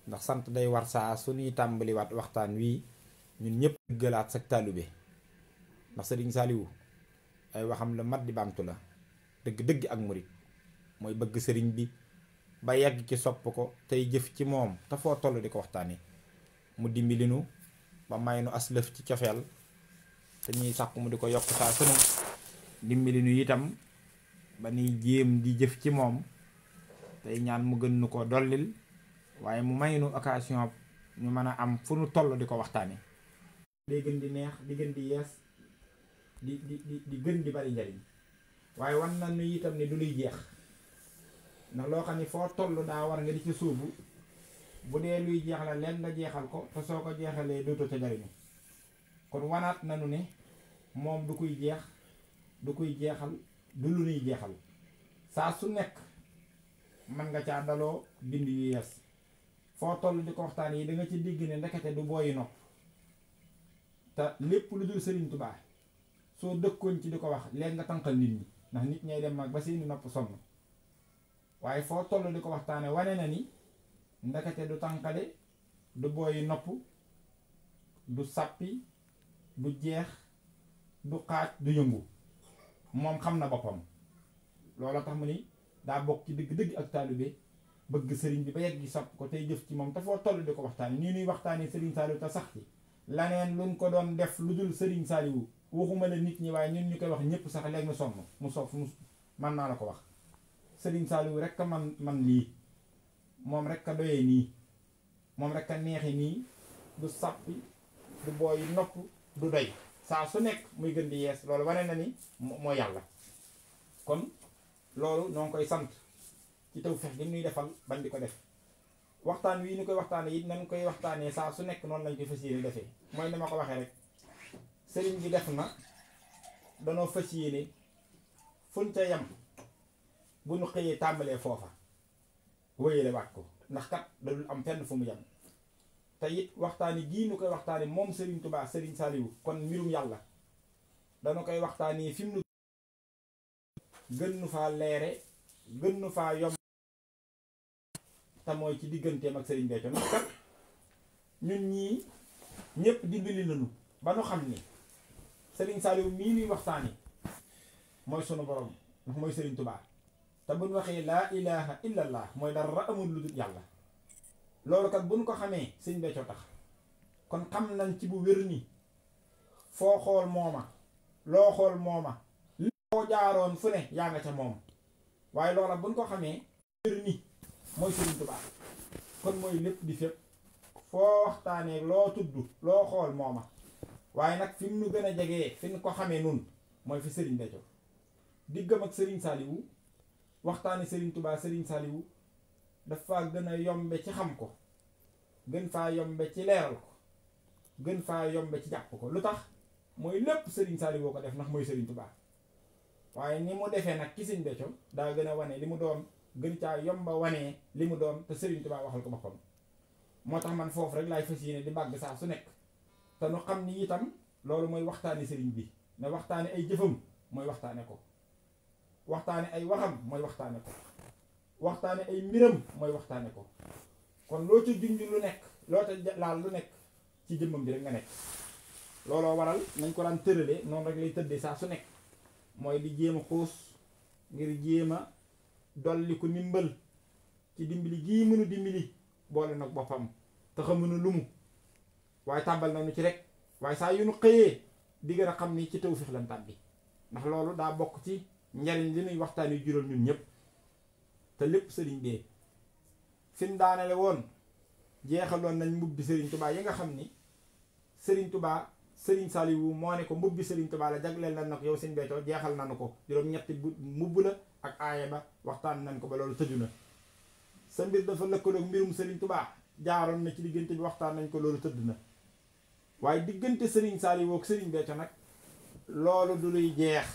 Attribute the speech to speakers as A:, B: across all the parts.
A: ndax sant day war saa su ñuy tàmbaliwaat waxtaan wii ñun ñëpp gëlaat sa taalube ndax sëriñ Saaliwu ay waxam la mat di baamtu la dëgg-dëgg ak murit mooy bëgg sëriñ bi ba yegg ci sopp ko tey jëf ci moom te foo toll di ko waxtaane mu dimbali nu ba may nu aslëf ci cofeel te ñuy sàkku mu di ko yokk saa sunu dimbali nu itam ba nuy jéem di jëf ci moom tey ñaan mu gën nu ko dollil waaye mu may nu occasion ñu mën a am fu nu toll di ko waxtaane day gën di neex di gën di yees di gën di bari njariñ waaye wan na nu itam ne du luy jeex ndax loo xam ne foo toll daa war nga di ci suubu bu dee luy jeex la leen nga jeexal ko te soo ko jeexalee dootoo ca jariñu kon wanaat nanu ne moom du kuy jeex du kuy jeexal du lu nuy jeexal saa su nekk mën nga caa daloo bind yu yees foo toll di ko waxtaan yi da nga ci digg ne ndekete du booyi nopp te lépp lu dul Sëriñ Tuubaa soo dëkkoon ci di ko wax léegi nga tànqal nit ñi ndax nit ñay dem mag ba seeni nopp sonn waaye foo toll di ko waxtaane wane na ni ndekete du tànqale du booyi nopp du sàppi du jeex du xaaj du yëngu moom xam na boppam loola tax mu ni daa bokk ci dëgg-dëgg ak taalibe bëgg sëriñ bi ba yegg gi sopp ko tey jëf ci moom te foo toll di ko waxtaane nii nuy waxtaane Sëriñ Saaliwu te sax ci laneen luñ ko doon def lu dul Sëriñ Saaliwu waxuma la nit ñi waaye ñun ñu koy wax ñëpp sax léegi mu sonn mu sof mu man naa la ko wax Sëriñ Saaliwu rek a man lii moom rek a doyee nii moom rek a neexe nii du sàppi du booy nopp du doy saa su nekk muy gën di yees loolu wane na ni moo yàlla kon loolu noo ngi koy sant ci tawfeex gi ñuy defal bañ di ko def waxtaan wi ñu koy waxtaane it nañ koy waxtaanee saa su nekk noonu lañ koy fas yéene defee mooy ni ma ko waxee rek sëriñ bi def na danoo fas yéene fuñ ca yem bu ñu xëyee tàmbalee foofa wéyale waat ko ndax kat dadul am fenn fu mu yem te it waxtaani gii ñu koy waxtaani moom Sëriñ Tuubaa Sëriñ Saaliwu kon mbirum yàlla dana koy waxtaani fi mu gën nu faa leere gën nu faa yomb te mooy ci digganteem ak Sëriñ Béthio ndax kat ñun ñii ñépp dimbali nañu ba nu xam ni Sëriñ Saaliwu mii nuy waxtaani mooy sunu borom ndax mooy Sëriñ Tuubaa te buñ waxee laa ilaha illallah mooy dara amul lu dul yàlla loolu kat buñ ko xamee Sëriñ Béthio tax kon xam nañ ci bu wér ni foo xool mooma loo xool mooma li koo jaaroon fu ne yaa nga ca moom waaye loola buñ ko xamee wér ni mooy Sëriñ Tuubaa kon mooy lépp di fépp foo waxtaanee loo tudd loo xool mooma waaye nag fi mu nu gën a jegee fi nu ko xamee nun mooy fi Sëriñ Béthio diggam ak Sëriñ Saaliwu waxtaani Sëriñ Tuubaa Sëriñ Saaliwu dafa gën a yombe ci xam ko gën faa yombe ci leeral ko gën faa yombe ci jàpp ko lu tax mooy lépp Sëriñ Saaliwu ko def ndax mooy Sëriñ Tuubaa waaye ni mu defee nag ci Sëriñ Béthio daa gën a wane li mu doon gën caa yomba wanee li mu doon te Sëriñ Tuubaa waxal ko boppam moo tax man foofu rek laay fas yéene di bàgg saa su nekk te nu xam ni itam loolu mooy waxtaani sëriñ bi ne waxtaane ay jëfam mooy waxtaane ko waxtaane ay waxam mooy waxtaane ko waxtaane ay mbiram mooy waxtaane ko kon loo ca junj lu nekk loo ca laal lu nekk ci jëmmam bi rek nga nekk looloo waral nañ ko daan tëralee noonu rek lay tëddee saa su nekk mooy di jéem a xuus ngir jéem a dolli ko ndimbal ci dimbali gii mënu dimbali boole nag boppam te xamuñu lu mu waaye tàmbal nañu ci rek waaye saa yu nu xëyee di gën a xam ni ci tawfiix lan tàbbi ndax loolu daa bokk ci njariñ li nuy waxtaan yu jural ñun ñëpp te lépp sëriñ bee fi mu daanele woon jeexaloon nañ mbubbi Sëriñ Tuubaa yi nga xam ni Sëriñ Tuubaa Sëriñ Saaliwu moo ne ko mbubbi Sëriñ Tuubaa la jagleel nañ na ko yow Sëriñ Béthio jeexal nañu ko juróom-ñetti mbubb la ak aaya ba waxtaan nañ ko ba loolu tëju na sa mbir dafa lëkkaloog mbirum Sëriñ Tuubaa jaaroon na ci diggante bi waxtaan nañ ko loolu tëdd na waaye diggante Sëriñ Saaliwu ak Sëriñ Béthio nag loolu du luy jeex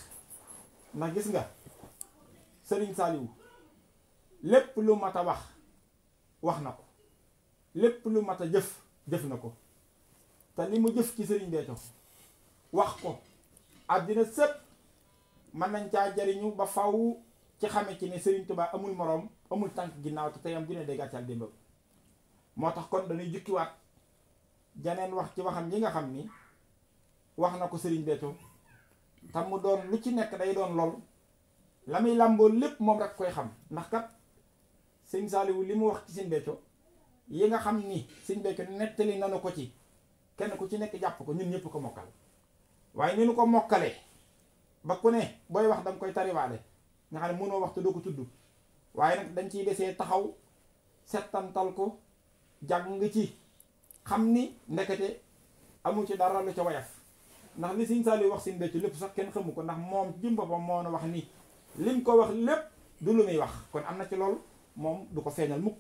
A: ndax gis nga Sëriñ Saaliwu lépp lu mat a wax na ko lépp lu mat a jëf na ko te li mu jëf ci Sëriñ Béthio wax ko àddina sëpp mën nañ caa jariñu ba faw ci xame ci ne Sëriñ Tuubaa amul moroom amul tànk ginnaaw te tey am dina day gàccal démbam moo tax kon dañuy jukkiwaat janeen wax ci waxam yi nga xam ni wax na ko sëriñ Béthio tam mu doon lu ci nekk day doon lool la muy làmboo lépp moom rek koy xam ndax kat sëñ Saliou li mu wax ci sëñ Béthio yi nga xam ni sëñ Béthio nettali nanu ko ci kenn ku ci nekk jàpp ko ñun ñëpp ko mokkal waaye ni nu ko mokkalee ba ku ne booy wax danga koy tariwaale nga xam ne mënoo wax te doo ko tudd waaye nag dañ ciy desee taxaw settantal ko jàng ci xam ni ndekete amu ci dara lu ca wayaf ndax li sëñ Saliou wax sëñ Béthio lépp sax kenn xamu ko ndax moom jëm boppam moo na wax ni lim ko wax lépp du lu muy wax kon am na ci loolu moom du ko feeñal mukk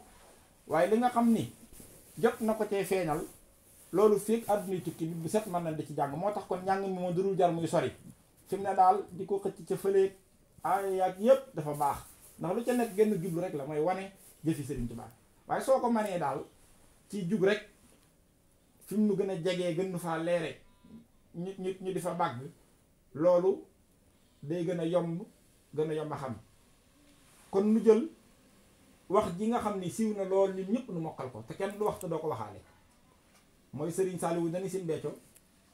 A: waaye li nga xam ni jot na ko cee feeñal loolu fii àdduna tukki bi bu set mën na di ci jàng moo tax kon njàng mi moo durul jar muy sori fi mu ne daal di ko xëcc ca fëleeg ay ak yépp dafa baax ndax lu ca nekk genn jublu rek la mooy wane jëfi Sëriñ Tuubaa waaye soo ko manee daal ci jug rek fi mu nu gën a jegee gën nu faa leere ñu di fa bàgg loolu day gën a yomb a xam kon nu jël wax ji nga xam ni siiw na lool ñun ñëpp nu mokkal ko te kenn du wax te doo ko waxaale mooy Serigne Saliou dani Sëriñ Béthio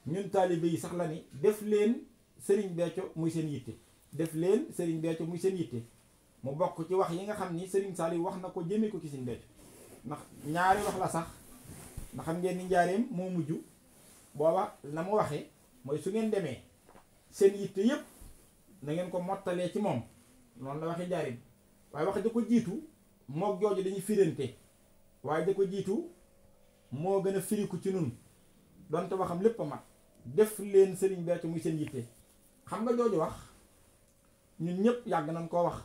A: ñun taalibe yi sax la ni def leen Serigne Béthio muy seen yitte def leen Serigne Béthio muy seen yitte mu bokk ci wax yi nga xam ni Serigne Saliou wax na ko jëmee ko ci Sëriñ Béthio ndax ñaari wax la sax ndax xam ngeen ni njaareem moo mujj booba la mu waxee mooy su ngeen demee seen yitte yépp na ngeen ko mottalee ci moom noonu la waxee njaareem waaye wax da ko jiitu mook jooju dañuy firante waaye da ko jiitu moo gën a firiku ci nun donte waxam lépp a mat def leen Sëriñ Béthio muy seen yitte xam nga jooju wax ñun ñëpp yàgg nañ koo wax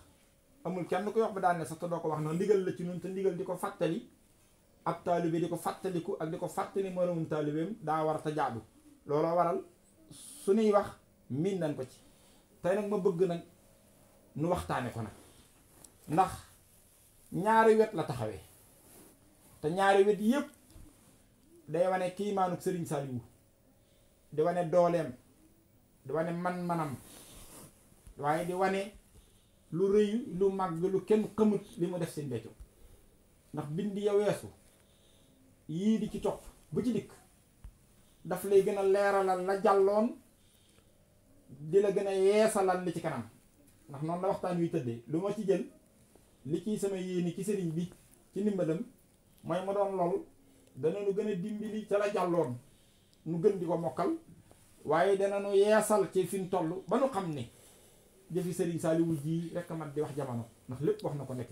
A: amul kenn koy wax ba daan ne sax te doo ko wax noonu ndigal la ci nun te ndigal di ko fàttali ab taalibe di ko fàttaliku ak di ko fàttali moroomum taalibeem daa war a te jaadu looloo waral suñuy wax miin nañ ko ci tey nag ma bëgg nag nu waxtaane ko nag ndax ñaari wet la taxawee te ñaari wet yépp day wane kiimaanuk Sëriñ Saliou di wane dooleem di wane man-manam waaye di wane lu rëy lu màgg lu kenn xamut li mu def Sëriñ Béthio ndax bindi ya weesu yii di ci topp bu ci dikk daf lay gën a leeralal la jàlloon di la gën a yeesalal li ci kanam ndax noonu la waxtaan wi tëddee lu ma ci jël li ciy sama yéeni ci sëriñ bi ci ndimbalam mooy ma doon lool dana nu gën a dimbali ca la jàlloon nu gën di ko mokkal waaye dana nu yeesal ci fi mu toll ba nu xam ne jëfi Sëriñ Saliou ji rekk mat di wax jamono ndax lépp wax na ko nekk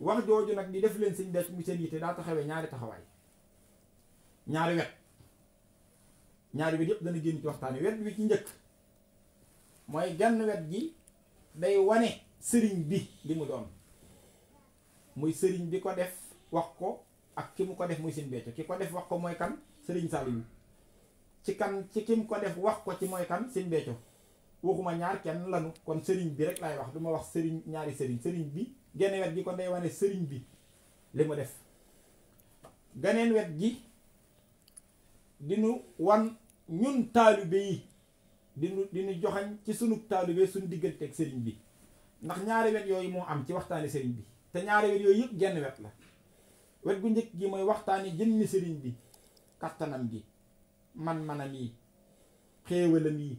A: wax jooju nag di def leen Sëriñ Béthio mu seen yitte daa taxawee ñaari taxawaay ñaari wet yëpp dana génn ci waxtaan wet wi ci njëkk mooy genn wet gi day wane sëriñ bi li mu doon muy sëriñ bi ko def wax ko ak ki mu ko def muy Sëriñ Béthio ki ko def wax ko mooy kan Sëriñ Saliou ci ki mu ko def wax ko ci mooy kan Sëriñ Béthio waxuma ñaar kenn lanu kon sëriñ bi rek laay wax du ma wax sëriñ ñaari sëriñ bi genn wet gi kon day wane sëriñ bi li mu def geneen wet gi dinu wan ñun taalibe yi dinu joxañ ci sunu taalibe suñu diggante ak sëriñ bi ndax ñaari wet yooyu moo am ci waxtaani sëriñ bi te ñaari wet yooyu yëpp genn wet la wet gu njëkk gi mooy waxtaani jëmmi sëriñ bi kattanam gi man-manam yi xéewalam yi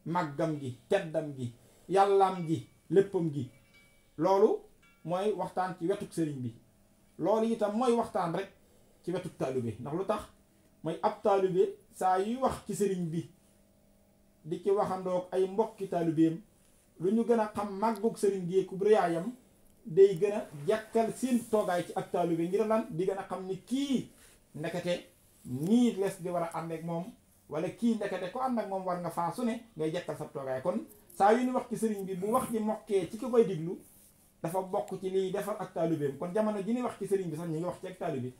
A: màggam gi teddam gi yàllaam gi léppam gi loolu mooy waxtaan ci wetuk sëriñ bi loolu itam mooy waxtaan rek ci wetuk taalibe ndax lu tax mooy ab taalibe saa yuy wax ci sëriñ bi di ci waxandoog ay mbokki taalibeem lu ñu gën a xam màggug sëriñ gi ku réyaayam day gën a jekkal seen toogaay ci ak taalibe ngir lan di gën a xam ni kii ndekete nii les di war a ànd ak moom wala kii ndekete ko ànd ak moom war nga faa su ne ngay jekkal sa toogaay kon saa yu ñu wax ci sëriñ bi bu wax ji mokkee ci ki koy diglu dafa bokk ci liy defar ak taalibeem kon jamono ji ni wax ci sëriñ bi sax ñu ngi wax ci ak taalibe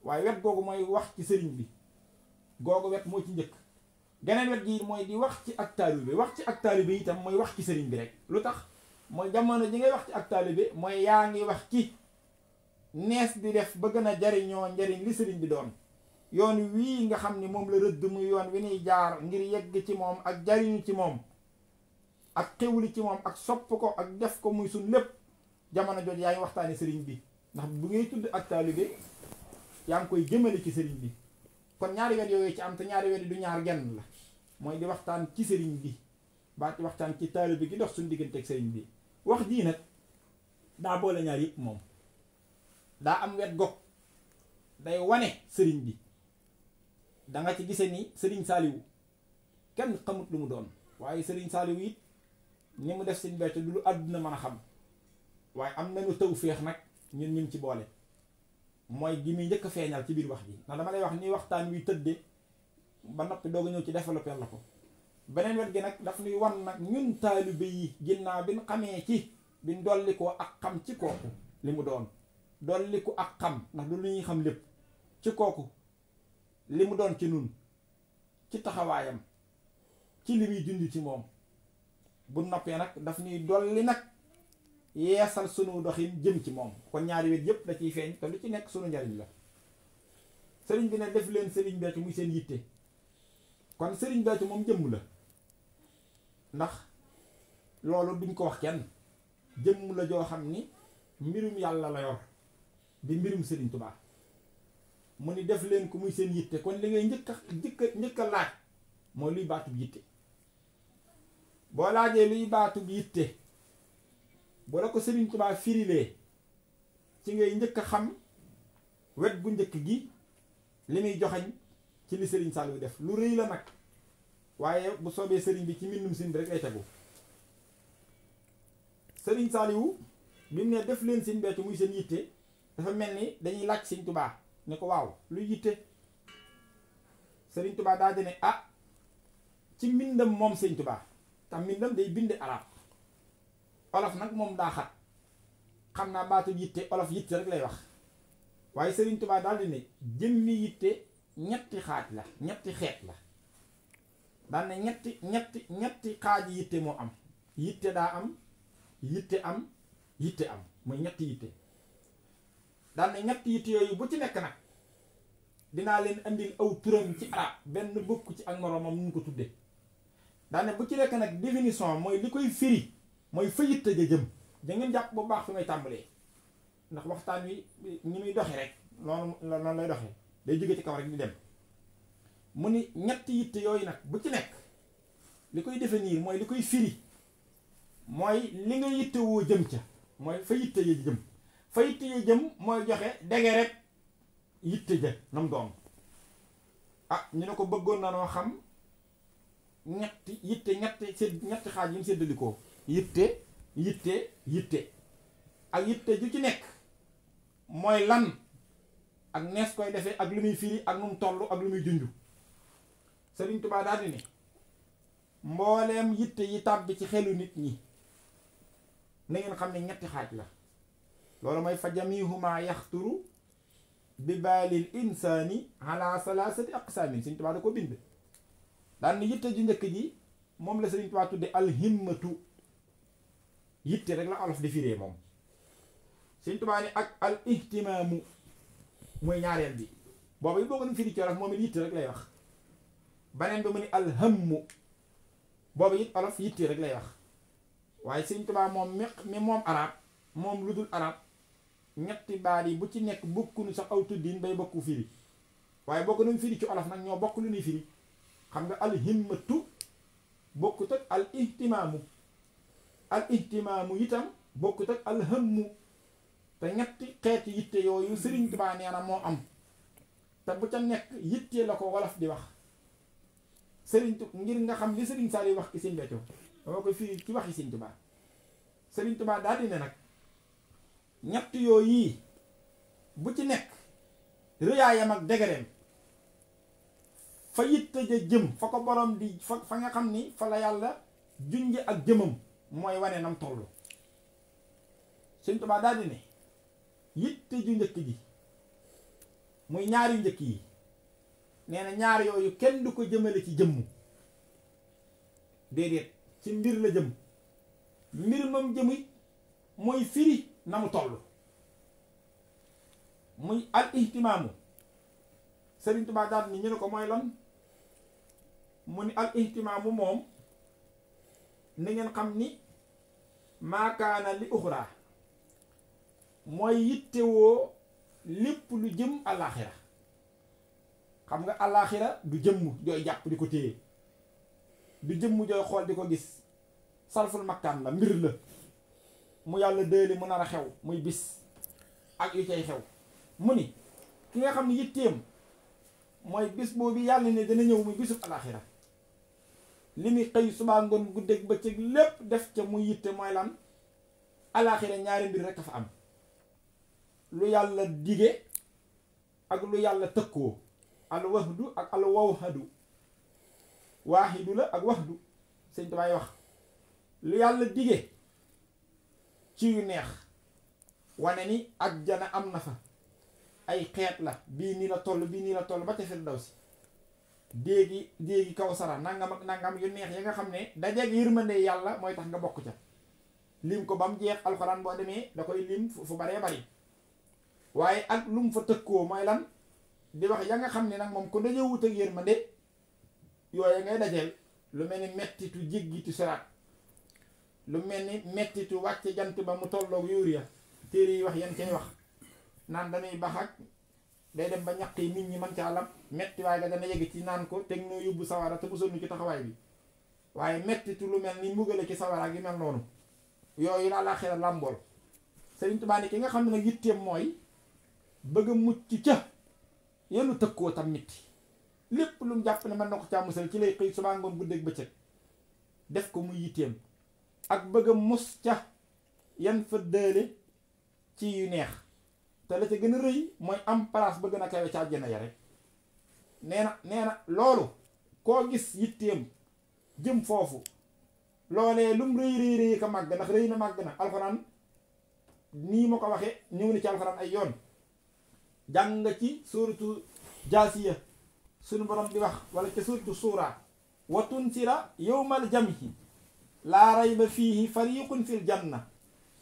A: waaye wet googu mooy wax ci sëriñ bi googu wet moo ci njëkk geneen wet gi mooy di wax ci ak taalibe wax ci ak taalibe itam mooy wax ci sëriñ bi rek lu tax mooy jamono ji ngay wax ci ak taalibe mooy yaa ngi wax ci nees di def ba gën a jariñoo njariñ li sëriñ bi doon yoon wii nga xam ni moom la rëdd muy yoon wi ñuy jaar ngir yegg ci moom ak jariñu ci moom ak xewli ci moom ak sopp ko ak def ko muy suñ lépp jamono jooju yaa ngi waxtaani sëriñ bi ndax bu ngay tudd ak taalibe yaa ngi koy jëmale ci sëriñ bi. kon ñaari wet yooyu ci am te ñaari wet du ñaar genn la mooy di waxtaan ci sëriñ bi ba ci waxtaan ci taalibe bi gi dox suñu diggante ak sëriñ bi. wax jii nag daa boole ñaar yëpp moom daa am wet gog day wane sëriñ bi da nga ci gise ni sëriñ Saaliwu kenn xamut lu mu doon waaye sëriñ Saaliwu it ni mu def Sëriñ Béthio du lu àdduna mën a xam waaye am nañu tawféex nag ñun ci boole mooy gi muy njëkk a feeñal ci biir wax ji ndax dama lay wax ni waxtaan wi tëdde ba noppi doog a ñëw ci développé la ko. beneen wet gi nag daf nuy wan nag ñun taalibe yi ginnaaw bi ñu xamee ci bi dolli ko ak xam ci kooku li mu doon dolli ko ak xam ndax du lu ñuy xam lépp ci kooku li mu doon ci nun ci taxawaayam ci li muy dund ci moom bu noppee nag daf ñuy dolli nag yeesal sunu doxin jëm ci moom kon ñaari wet yépp da ciy feeñ te lu ci nekk sunu njariñ la. sëriñ bi ne def leen Sëriñ Béthio muy seen yitte kon Sëriñ Béthio moom jëmm la ndax loolu duñ ko wax kenn jëmm la joo xam ni mbirum yàlla la yor di mbirum Sëriñ Tuubaa mu ni def leen ko muy seen yitte kon li ngay njëkk a laaj mooy luy baatub yitte. boo laajee luy baatub yitte bu la ko Sëriñ Tuubaa firilee ci ngay njëkk a xam wet gu njëkk gi li muy joxañ ci li Sëriñ Saaliwu def lu rëy la nag waaye bu soobee sëriñ bi ci mbindum sin bi rek lay tegu. Sëriñ Saaliwu bi mu ne def leen Sëriñ Béthio muy seen yitte dafa mel ni dañuy laaj Sëriñ Tuubaa ne ko waaw luy yitte. Sëriñ Tuubaa daa di ne ah ci mbindam moom Sëriñ Tuubaa tax mbindam day binde arab olof nag moom daa xat xam naa baatu yitte olof yitte rek lay wax waaye Sëriñ Tuubaa daal di ne jëmmi yitte ñetti xaaj la ñetti xeet la daal ne ñetti xaaji yitte moo am yitte daa am yitte am yitte am mooy ñetti yitte daal ne ñetti yitte yooyu bu ci nekk nag dinaa leen andil aw turam ci arab benn bokk ci ak moroomam nu ko tudde daal ne bu ci nekk nag définition mooy li koy firi mooy fa yitte ja jëm da ngeen jàpp bu baax fi may tàmbalee ndax waxtaan wi ñi muy doxe rek noonu lay doxe day jóge ci kaw rek di dem mu ni ñetti yitte yooyu nag bu ci nekk li koy définir mooy li koy firi mooy li nga yitte woo jëm ca mooy fa yitte ya jëm fa yitte ya jëm mooy joxe dege rek yitte ja nam doon ah ñu ne ko bëggoon na noo xam ñetti yitte ñetti xaaj yi mu séddalikoo yitte ak yitte ju ci nekk mooy lan ak nees koy defee ak lu muy firi ak nu mu toll ak lu muy junju. Sëriñ Tuubaa daal di ne mbooleem yitte yi tàbbi ci xelu nit ñi na ngeen xam ne ñetti xaaj la loolu mooy fa jamihuma yaxturu bi baalil insaani ala salaasati aqsaamin Sëriñ Tuubaa da ko bind daal ni yitte ju njëkk ji moom la Sëriñ Tuubaa tudde alhimmatu yitte rek la olof di firee moom. Sëriñ Tuubaa ni ak al ihtimaamu mooy ñaareel bi booba yi boo ko firi ci olof moom it yitte rek lay wax. baneen bi mu ni alhammu boobu it olof yitte rek lay wax waaye Sëriñ Tuubaa moom mi moom arab moom lu dul arab ñetti baat yi bu ci nekk bokkunu sax aw tuddin bay bokku firi waaye bokk nañ firi ci olof nag ñoo bokk lu ñuy firi xam nga alhimmatu bokkut ak al ihtimaamu itam bokkut ak alhammu te ñetti xeeti yitte yooyu Sëriñ Tuubaa nee na moo am te bu ca nekk yitte la ko wolof di wax ngir nga xam li Sëriñ Saaliw wax ci Sëriñ Béthio dama koy firi ci waxi Sëriñ Tuubaa. Sëriñ Tuubaa daal di ne nag ñett yooyu bu ci nekk rëyaayam ak degereem fa yitte ja jëm fa ko borom di fa nga xam ni fa la yàlla junje ak jëmam mooy wane nam tollu. Sëriñ Tuubaa daal di ne yitte ju njëkk ji muy ñaari njëkk yi nee na ñaar yooyu kenn du ko jëmale ci jëmm déedéet ci mbir la jëm mbir moom jëmi mooy firi na mu toll muy al ihtimaamu. Sëriñ Tuubaa daal ni ñu ne ko mooy lan mu ni al ihtimaamu moom ni ngeen xam ni maakaana li uxraa mooy yittewoo lépp lu jëm àllaaxira. xam nga àllaaxira du jëmm jooy jàpp di ko téye, du jëmm jooy xool di ko gis, sarful makkaan la, mbir la mu yàlla déeli mu nar a xew muy bis ak yu cay xew. mu ni ki nga xam ne yitteem mooy bis boobu yàlla ne dana ñëw muy bisub àllaaxira, li muy xëy subaa ngoon guddeeg bëccëg lépp def ca muy yitte mooy lan? àllaaxira ñaari mbir rekk a fa am, lu yàlla dige ak lu yàlla tëkkoo. al wahdu ak al wawhadu, waaxidu la ak wahdu. sëñ Tuubaa wax lu yàlla dige ci yu neex, wane ni ajjana am na fa ay xeet la, bii nii la toll bii nii la toll ba ca Firdawsi, déegi Kawsara nangam ak nangam yu neex ya nga xam ne dajeeg yërmande yàlla mooy tax nga bokk ca. lim ko ba mu jeex alxuraan boo demee da koy lim fu baree bari. waaye ak lu mu fa tëkkoo mooy lan? di wax ya nga xam ne nag moom ko dañoo wut ak yërmande yooya ngay dajeel, lu mel ni mettitu jéggitu siraat, lu mel ni mettitu wàcce jant ba mu tolloog yuur ya, téere yi wax yan cay wax naan dañuy bax ak day dem ba ñaq yi nit ñi mën ca alam metti waaye ga dana yegg ci naan ko teg noo yóbbu sawara te mosoon ci taxawaay bi. waaye mettitu lu mel ni mbugale ci sawara gi mel noonu, yooyu la àllaaxira làmbool. Sëriñ Tuubaa ni ki nga xam ne nag yitteem mooy bëgg a mucc ca yenu tëkkoo tam mitti, lépp lu mu jàpp ne mën na ko caa musal ci lay xëy subaa ngoon guddeeg bëccëg def ko muy yitteem, ak bëgg a mus ca yan fa dële ci yu neex. te la ca gën a rëy mooy am place ba gën a kawe ca àjjana ya rek. nee na loolu koo gis yitteem jëm foofu, loolee lum rëy ka màgg, ndax rëy na màgg na. alxuraan nii ma ko waxee ñëw na ci alxuraan ay yoon. jàng nga ci suuratu jaasiya sunu borom di wax, wala ca suuratu suura, wa tunsira yawmal jamhi laa rayba fiihi fariqun fil janna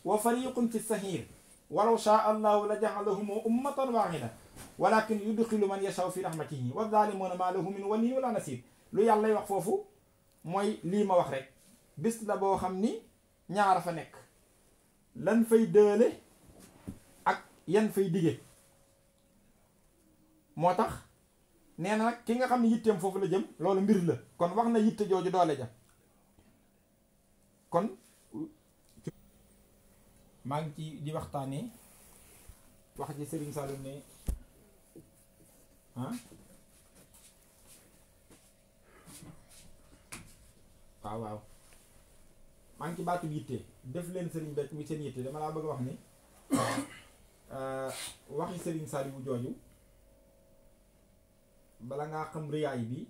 A: wa fariqun fi sahiir walaw shaa allahu la ja'alahum ummatan waahida walakin yudxilu man yashaa'u fi rahmatihi wa zaalimuuna maa lahum min waliyyin wala nasiir. lu yàllay wax foofu mooy lii ma wax rek, bis la boo xam ni ñaara fa nekk, lan fay dëale ak yan fay dige. moo tax nee na nag ki nga xam ne yitteem foofu la jëm, loolu mbir la. kon wax na yitte jooju doole ja. kon maa ngi ci di waxtaanee wax ci Serigne Saliou ne waaw maa ngi ci baatu yitte, def leen Serigne Béthio muy seen yitte. dama laa bëgg a wax ni waxi Serigne Saliou jooju bala ngaa xam rëyaay bi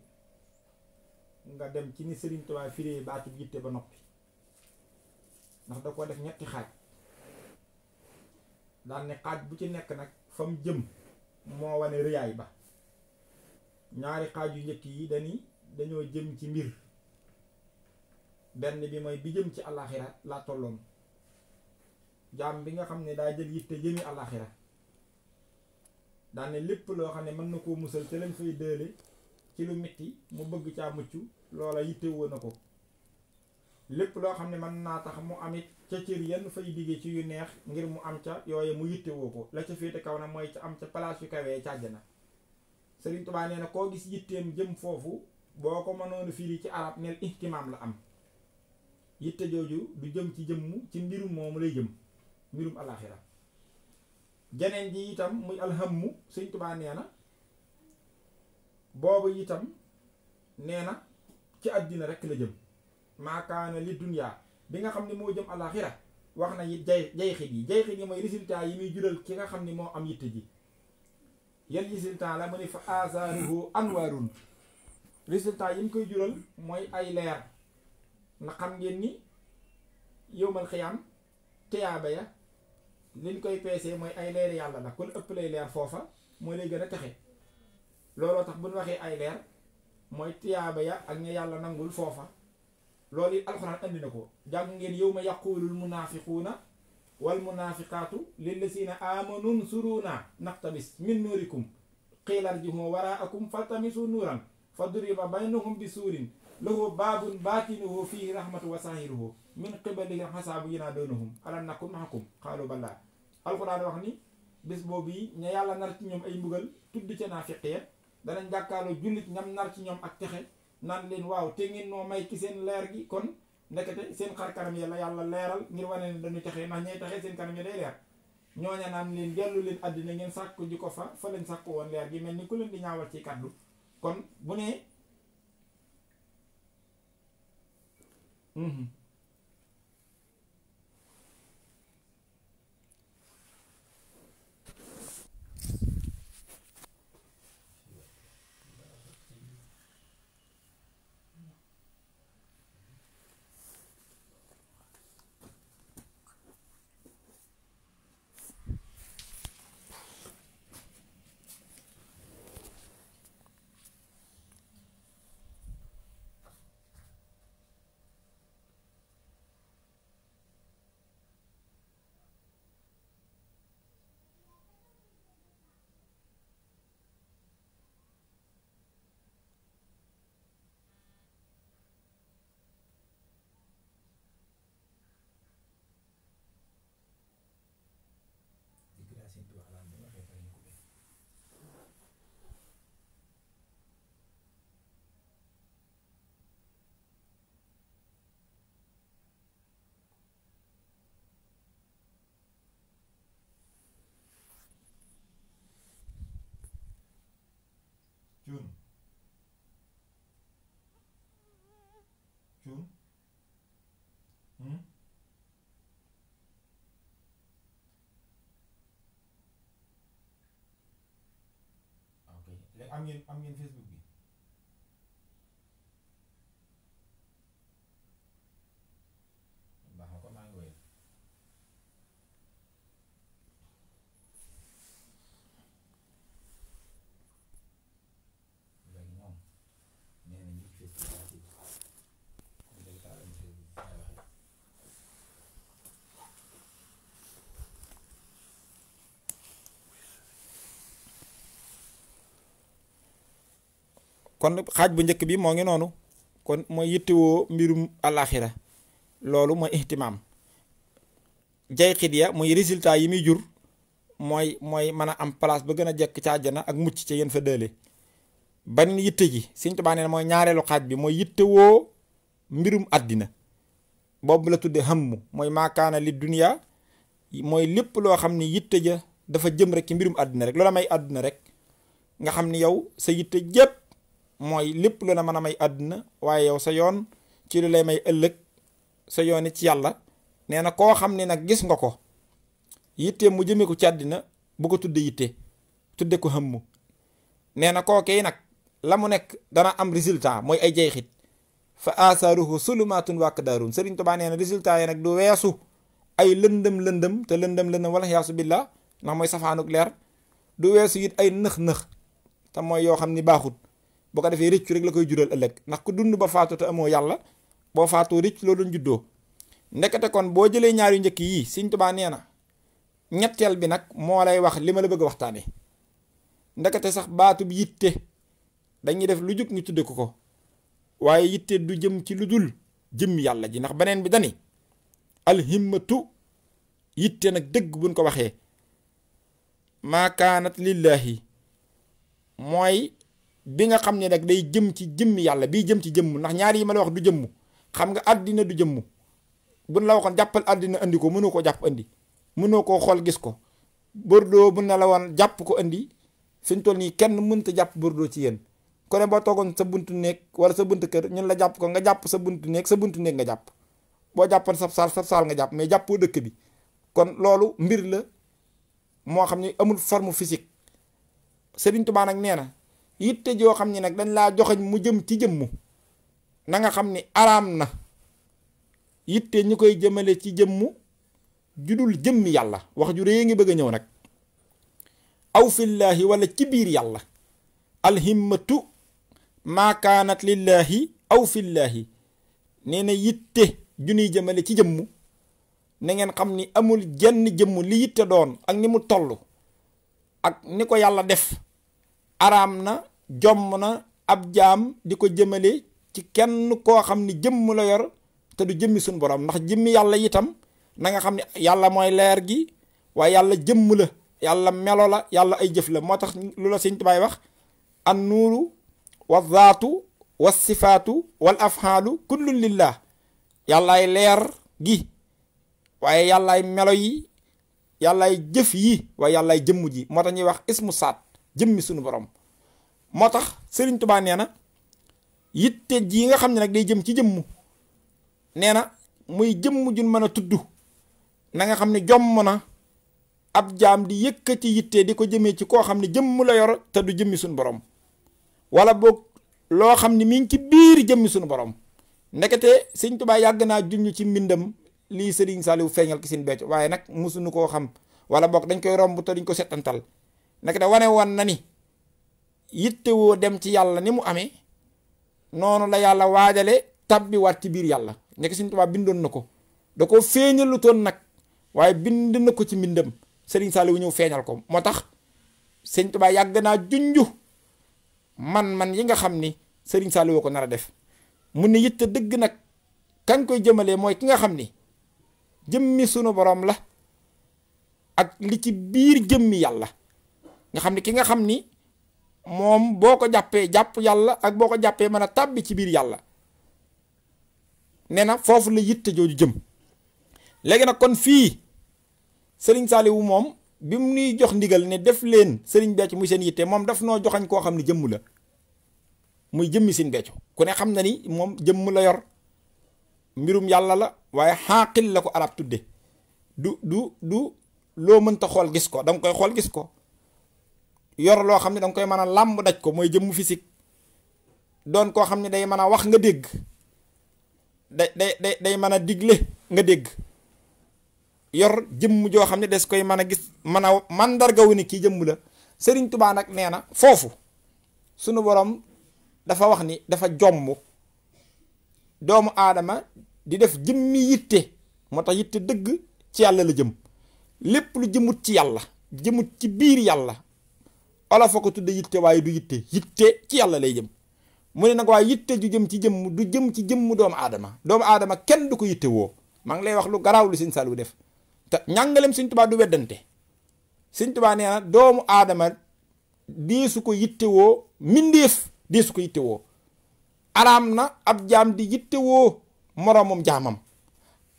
A: nga dem ci ni Serigne Touba firee baatu yitte ba noppi, ndax da ko def ñetti xaaj. daan ne xaaj bu ci nekk nag fa mu jëm moo wane rëyaay ba. ñaari xaaj yu njëkk yi dañoo jëm ci mbir, benn bi mooy bi jëm ci àllaaxira laa tolloon. jaam bi nga xam ne daa jël yitte jëmi àllaaxira, daan ne lépp loo xam ne mën na koo musal te lañ fay dële ci lu metti mu bëgg caa mucc, loola yitte woon na ko. lépp loo xam ne mën naa tax mu amit ca cër yenn fay digee ci yu neex ngir mu am ca yooye mu yitte woo ko. la ca féete kaw na mooy ca am ca place yu kawee ca àjjana. Sëriñ Tuubaa nee na koo gis yitteem jëm foofu, boo ko mënoon firi ci arab neel ihtimaam la am. yitte jooju du jëm ci jëmm, ci mbirum moomu lay jëm, mbirum alaxira. geneen ji itam muy alhammu, Sëriñ Tuubaa nee na boobu itam nee na ci àddina rekk la jëm. maakaana li dunyaa bi nga xam ne moo jëm alaxira, wax na it jayxit yi mooy résultat yi muy jural ki nga xam ne moo am yitte ji. yan résultat la mu ne fa asaaruhu anwaarun, résultat yi mu koy jural mooy ay leer. na xam ngeen ni yowmal xiyaam tiyaaba ya liñ koy peesee mooy ay leer yàlla la, kon ëpp lay leer foofa mooy lay gën a texe. looloo tax bu ñu waxee ay leer mooy tiyaaba ya ak ña yàlla nangul foofa. loolu it alxuraan andi na ko. jàng ngeen yawma yaqulul munaafiquuna wal munaafiqaatu lillazina aamanu nsuruna naqtabis min nuurikum qiila irji'uu waraakum faltamisu nuuran faduriba baynahum bi suurin lahu baabun baatinuhu fiihi rahmatu wa zaahiruhu min qibalihi al-azaabu yunaaduunahum alam nakun ma'akum qaalu balaa. alxuraan wax ni bés boobu yi ña yàlla nar ci ñoom ay mbugal tudd ca naafiq ya danañ jàkkaarloo jullit ñam nar ci ñoom ak texe naan leen waaw te ngeen noo may ki seen leer gi. kon ndekete seen xar kanam ya la yàlla leeral ngir wane ne dañu texe ndax ñay texe seen kanam ya day leer. ñooña naan leen dellu leen àddina ngeen sàkku ji ko fa lañ sàkku woon leer gi, mel ni ku leen di ñaawal ci kàddu. kon bu ne cuun ok léegi am ngeen Facebook bi baax na kon maa ngi wéyal léegi ñoom nee nañu Facebook kon xaaj bu njëkk bi moo ngi noonu. kon mooy yittewoo mbirum àllaaxira loolu mooy ihtimaam. jayxit ya muy résultat yi muy jur mooy mën a am place ba gën a jekk ca àjjana ak mucc ca yéen fa dële. ban yitte ji Sëñ Tuubaa nee na mooy ñaareelu xaaj bi mooy yittewoo mbirum àddina boobu la tudde hammu mooy maakaana li dunya mooy lépp loo xam ni yitte ja dafa jëm rek ci mbirum àddina rek loola may àddina rek nga xam ni yow sa yitte jépp mooy lépp lu la mën a may àdduna waaye yow sa yoon ci lu lay may ëllëg sa yoon ci yàlla. nee na koo xam ne nag gis nga ko yitte mu jëmee ko ci àddina bu ko tudde yitte tudde ko xëmm. nee na kookee nag la mu nekk dana am résultat mooy ay jeexit fa asaaruhu sulumaatun wa akdaarun. Sëriñ Tuubaa nee na résultat yi nag du weesu ay lëndëm te lëndëm wala yaasu billah ndax mooy safaanuk leer. du weesu it ay nëx-nëx te mooy yoo xam ni baaxut boo ko defee rëccu rek la koy jural ëllëg ndax ku dund ba faatu te amoo yàlla boo faatoo rëcc loolu doon juddoo. ndekete kon boo jëlee ñaar yu njëkk yii Sëñ Tuubaa nee na ñetteel bi nag moo lay wax li ma la bëgg a waxtaane. ndekete sax baatu bi yitte dañuy def lu jug ñu tudde ko waaye yitte du jëm ci lu dul jëm yàlla ji ndax beneen bi dani alhimmatu yitte nag dëgg buñ ko waxee maakaanat lillahi mooy bi nga xam ne nag day jëm ci jëmm yàlla bii jëm ci jëmm ndax ñaar yi ma la wax du jëmm. xam nga àddina du jëmm buñ la waxoon jàppal àddina andi ko mënoo koo jàpp andi mënoo koo xool gis ko. Bordeaux bu ne la woon jàpp ko andi fi ñu toll nii kenn mënta jàpp Bordeaux ci yéen ko ne boo toogoon sa buntu néeg wala sa buntu kër ñun la jàpp ko nga jàpp sa buntu néeg nga jàpp. boo jàppoon sab saal nga jàpp mais jàppoo dëkk bi. kon loolu mbir la moo xam ne amul forme physique. Sëriñ Tuubaa nag nee na yitte joo xam ne nag dañ laa joxañ mu jëm ci jëmmu na nga xam ni araam na yitte ñu koy jëmale ci jëmmu judul jëmmi yàlla wax ju rëy ngi bëgg a ñëw nag. aw fillaahi wala ci biir yàlla alhimmatu maakaanat lillaahi aw fillaahi. nee na yitte ju ñuy jëmale ci jëmmu na ngeen xam ni amul jenn jëmmu li yitte doon ak ni mu toll ak ni ko yàlla def araam na jomm na ab jaam di ko jëmale ci kenn koo xam ni jëmm la yor te du jëmmi suñ borom ndax jëmmi yàlla itam na nga xam ne yàlla mooy leer gi waaye yàlla jëmm la yàlla melo la, yàlla ay jëf la. moo tax lu la Sëñ Tuubaa wax an nuuru wa zaatu wa sifaatu wal afxaalu kullun lillah. yàllaay leer gi waaye yàllaay melo yi, yàllaay jëf yi, waaye yàllaay jëmm ji. moo tax ñuy wax ismu saat, jëmmi sunu borom. moo tax Sëriñ Tuubaa nee na yitte ji nga xam ne nag day jëm ci jëmm, nee na muy jëmm jun mën a tudd, na nga xam ne jomm na ab jaam di yëkkati yitte di ko jëmee ci koo xam ne jëmm la yor te du jëmmi suñu borom, wala boog loo xam ne mi ngi ci biir jëmmi suñu borom. ndekete Sëñ Tuubaa yàgg naa junj ci mbindam lii Sëriñ Saaliw feeñal ki seen becc, waaye nag mosuñu koo xam, wala boog dañ koy romb te duñ ko settantal. ndekete wane woon na ni yittewoo dem ci yàlla ni mu amee noonu la yàlla waajale tabbi waat ci biir yàlla. ndeke Sëñ Tuubaa bindoon na ko, da ko feeñalutoon nag, waaye bind na ko ci mbindam. Sëriñ Saaliw ñëw feeñal ko. moo tax Sëñ Tuubaa yàgg naa junju man yi nga xam ni Sëriñ Saaliw ko nar a def. mu ne yitte dëgg nag kan koy jëmalee mooy ki nga xam ni jëmmi sunu borom la ak li ci biir jëmmi yàlla. nga xam ni ki nga xam ni moom boo ko jàppee jàpp yàlla, ak boo ko jàppee mën a tàbbi ci biir yàlla. nee na foofu la yitte jooju jëm. léegi nag kon fii Sëriñ Saaliwu moom bi mu nuy jox ndigal ne def leen Sëriñ Béthio muy seen yitte, moom daf noo joxañ koo xam ne jëmm la, muy jëmmi Sëriñ Béthio. ku ne xam na ni moom jëmm la yor, mbirum yàlla la, waaye xaaqil la ko arab tudde. du loo mënta xool gis ko, danga koy xool gis ko. yor loo xam ne danga koy mën a làmb daj ko, mooy jëmm physique. doon koo xam ne day mën a wax nga dégg, day mën a digle nga dégg. yor jëmm joo xam ne des koy mën a gis, mën a mandarga wu ni kii jëmm la. Sëriñ Tuubaa nag nee na foofu sunu borom dafa wax ni dafa jomm doomu aadama di def jëmmi yitte. moo tax yitte dëgg ci yàlla la jëm. lépp lu jëmut ci yàlla, jëmut ci biir yàlla, olof fa ko tudde yitte, waaye du yitte. yitte ci yàlla lay jëm. mu ne nag waaye yitte ju jëm ci jëmm du jëm ci jëmm doomu aadama. doomu aadama kenn du ko yitte woo. maa ngi lay wax lu garaaw lu Sëñ Saaliw def te ñàngalem Sëñ Tuubaa du weddante. Sëñ Tuubaa nee na doomu aadama deesu ko yitte woo, mindeef deesu ko yitte woo. araam na ab jaam di yitte woo moroomum jaamam.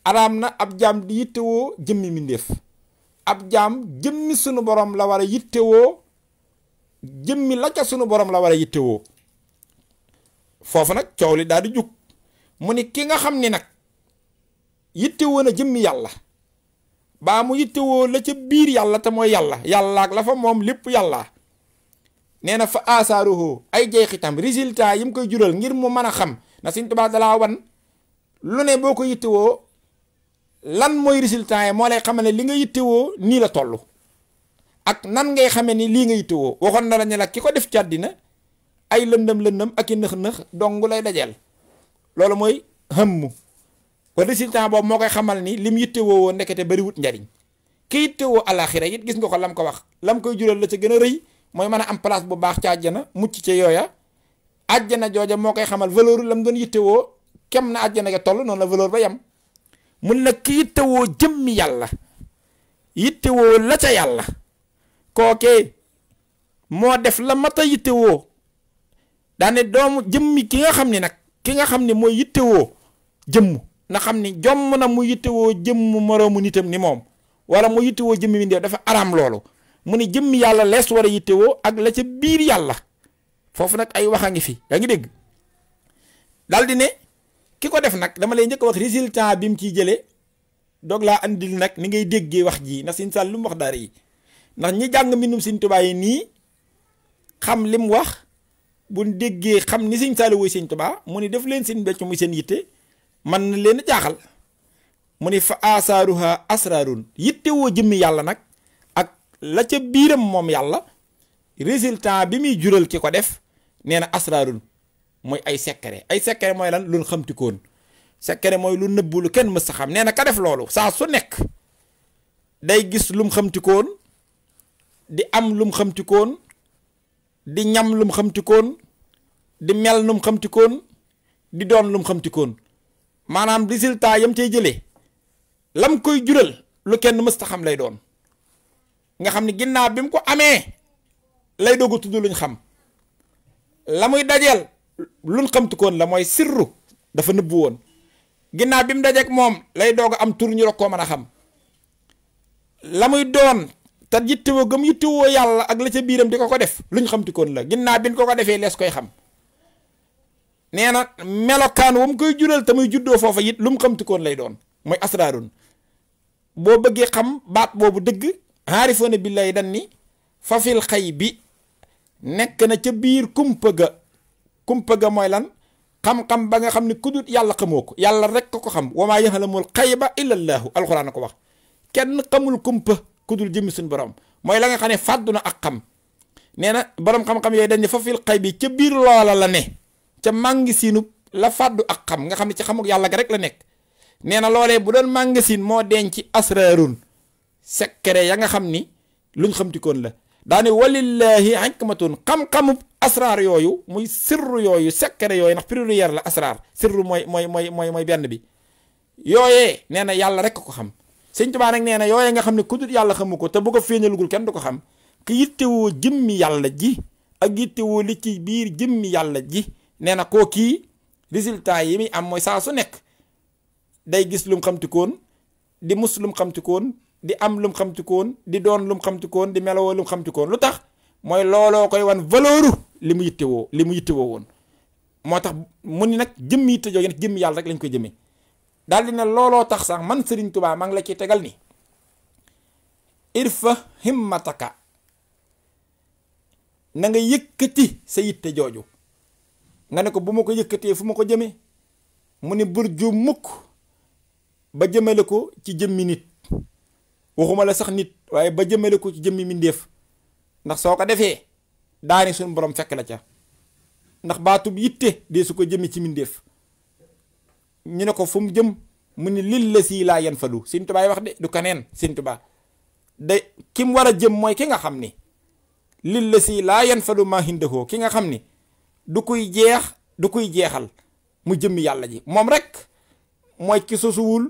A: araam na ab jaam di yitte woo jëmmi mindeef. ab jaam jëmmi sunu borom la war a yitte woo, jëmmi la ca sunu borom la war a yitte woo. foofu nag coow li daal di jug. mu ni ki nga xam ni nag yitte woo na jëmmi yàlla, baa mu yitte woo la ca biir yàlla te mooy yàlla, yàlla ak la fa moom lépp yàlla. nee na fa asaaruhu ay jeexitam, résultat yi mu koy jural ngir mu mën a xam na Sëñ Tuubaa dalaa wan lu ne boo ko yitte woo lan mooy résultat yi. moo lay xamal ne li nga yitte woo nii la toll, ak nan ngay xamee ni lii nga yitte woo. waxoon na la ne la ki ko def ci àddina ay lëndëm ak i nëx-nëx dong lay dajeel. loolu mooy hëmm kon résultat boobu moo koy xamal ni lim yitte woo ndekete bariwut njariñ. ki yitte woo alaxira it gis nga ko lam ko wax, lam koy jural la ca gën a rëy mooy mën a am place bu baax ca àjjana, mucc ca yooya. àjjana jooja moo koy xamal valeur lam doon yitte woo kem na àjjana ga toll noonu la valeur ba yem. mun nag ki yitte woo jëmmi yàlla, yitte woo la ca yàlla, kookee moo def la mata yitte woo. daane doomu jëmmi ki nga xam ni nag ki nga xam ni mooy yitte woo jëmm, na xam ni jomm na mu yitte woo jëmm moroomu nitam ni moom, wala mu yitte woo jëmmi mindeef dafa araam loolu. mu ni jëmmi yàlla lees war a yitte woo ak la ca biir yàlla. foofu nag ay wax a ngi fi, yaa ngi dégg. daal di ne ki ko def nag dama lay njëkk a wax résultat bi mu ciy jëlee, doog laa andil nag ni ngay déggee wax ji ndax Sëñ Saaliw lu mu wax daara yi. ndax ñi jàng mbindum Sëñ Tuubaa yi nii xam lim wax, bu déggee xam ni Sëñ Saaliw woy Sëñ Tuubaa mu ni def leen Sëñ Béthio muy seen yitte, man na leen a jaaxal. mu ni fa asaaruha asraarun, yitte woo jëmmi yàlla nag ak la ca biiram moom yàlla, résultat bi muy jural ki ko def nee na asraarun mooy ay secret. ay secret mooy lan? lu xamtikoon. secret mooy lu nëbbu lu kenn mës a xam. nee na ka def loolu saa su nekk day gis lum xamtikoon, di am lum xamtikoon, di ñam lum xamtikoon, di mel num xamtikoon, di doon lum xamtikoon. maanaam résultat yam cay jëlee lam koy jural lu kenn mës a xam lay doon. nga xam ne ginnaaw bi mu ko amee lay doog a tudd luñ xam la muy dajeel luñ xamtukoon la mooy sirru dafa nëbbu woon ginnaaw bi mu dajeek moom lay doog a am tur ñu rek koo mën a xam la muy doon te yittewoo gëm yittewoo yàlla ak la ca biiram di ko def luñ xamtukoon la ginnaaw bi ñu ko defee lees koy xam nee na melokaan wu mu koy jural te muy juddoo foofa it lu mu xamtukoon lay doon mooy asraarun boo bëggee xam baat boobu dëgg aarifoona billahi dan ni fafil xay bi nekk na ca biir kumpa ga mooy lan xam-xam ba nga xam ne ku dut yàlla xamoo ko yàlla rek ko xam wamaa yaxlamul xayba illa llaahu alxuraan a ko wax kenn xamul kumpa ku dul jëmmi suñu borom mooy la nga xam ne fàddu na ak xam nee na borom xam-xam yooyu dañ ne fafil xay bi ca biir loola la ne ca màngisinub la fàddu ak xam nga xam ne ci xamuk yàlla ga rek la nekk nee na loolee bu doon màngisin moo denc asraarun secret ya nga xam ni luñ xamtikoon la daane walillahi hikmatun xam-xamub asraar yooyu muy sirru yooyu secret yooyu ndax pluriel la asraar sirru mooy benn bi yooyee nee na yàlla rek ko xam Sëñ Tuubaa nag nee na yooyee nga xam ne ku dul yàlla xamu ko te bu ko feeñalugul kenn du ko xam ki yittewoo jëmmi yàlla ji ak yittewoo li ci biir jëmmi yàlla ji nee na koo kii résultat yi muy am mooy saa su nekk day gis lum xamtikoon di mus lum xamtikoon di am lum xamtikoon di doon lum xamtikoon di melowoo lum xamtikoon lu tax mooy looloo koy wan valeuru li mu yittewoo woon moo tax mu ni nag jëmm yitte jooju nag jëmm yàlla rek lañ koy jëmee daal di ne looloo tax sax man Serigne Touba maa ngi la ci tegal ni irfa himmataka na nga yëkkati sa yitte jooju nga ne ko bu ma ko yëkkatee fu ma ko jëmee mu ni bur ju mukk ba jëmale ko ci jëmmi nit waxuma la sax nit waaye ba jëmale ko ci jëmmi mindéef ndax soo ko defee daani suñu borom fekk la ca ndax baatub yitte dee su ko jëmmi ci mindéef ñu ne ko fu mu jëm mu ni lil la sii laa yan fadu Sëñ Tuubaa wax de du kaneen Sëñ Tuubaa de ki mu war a jëm mooy ki nga xam ni lil la sii laa yan fadu maa hindahoo ki nga xam ni du kuy jeex du kuy jeexal mu jëmmi yàlla ji moom rek mooy ki sosuwul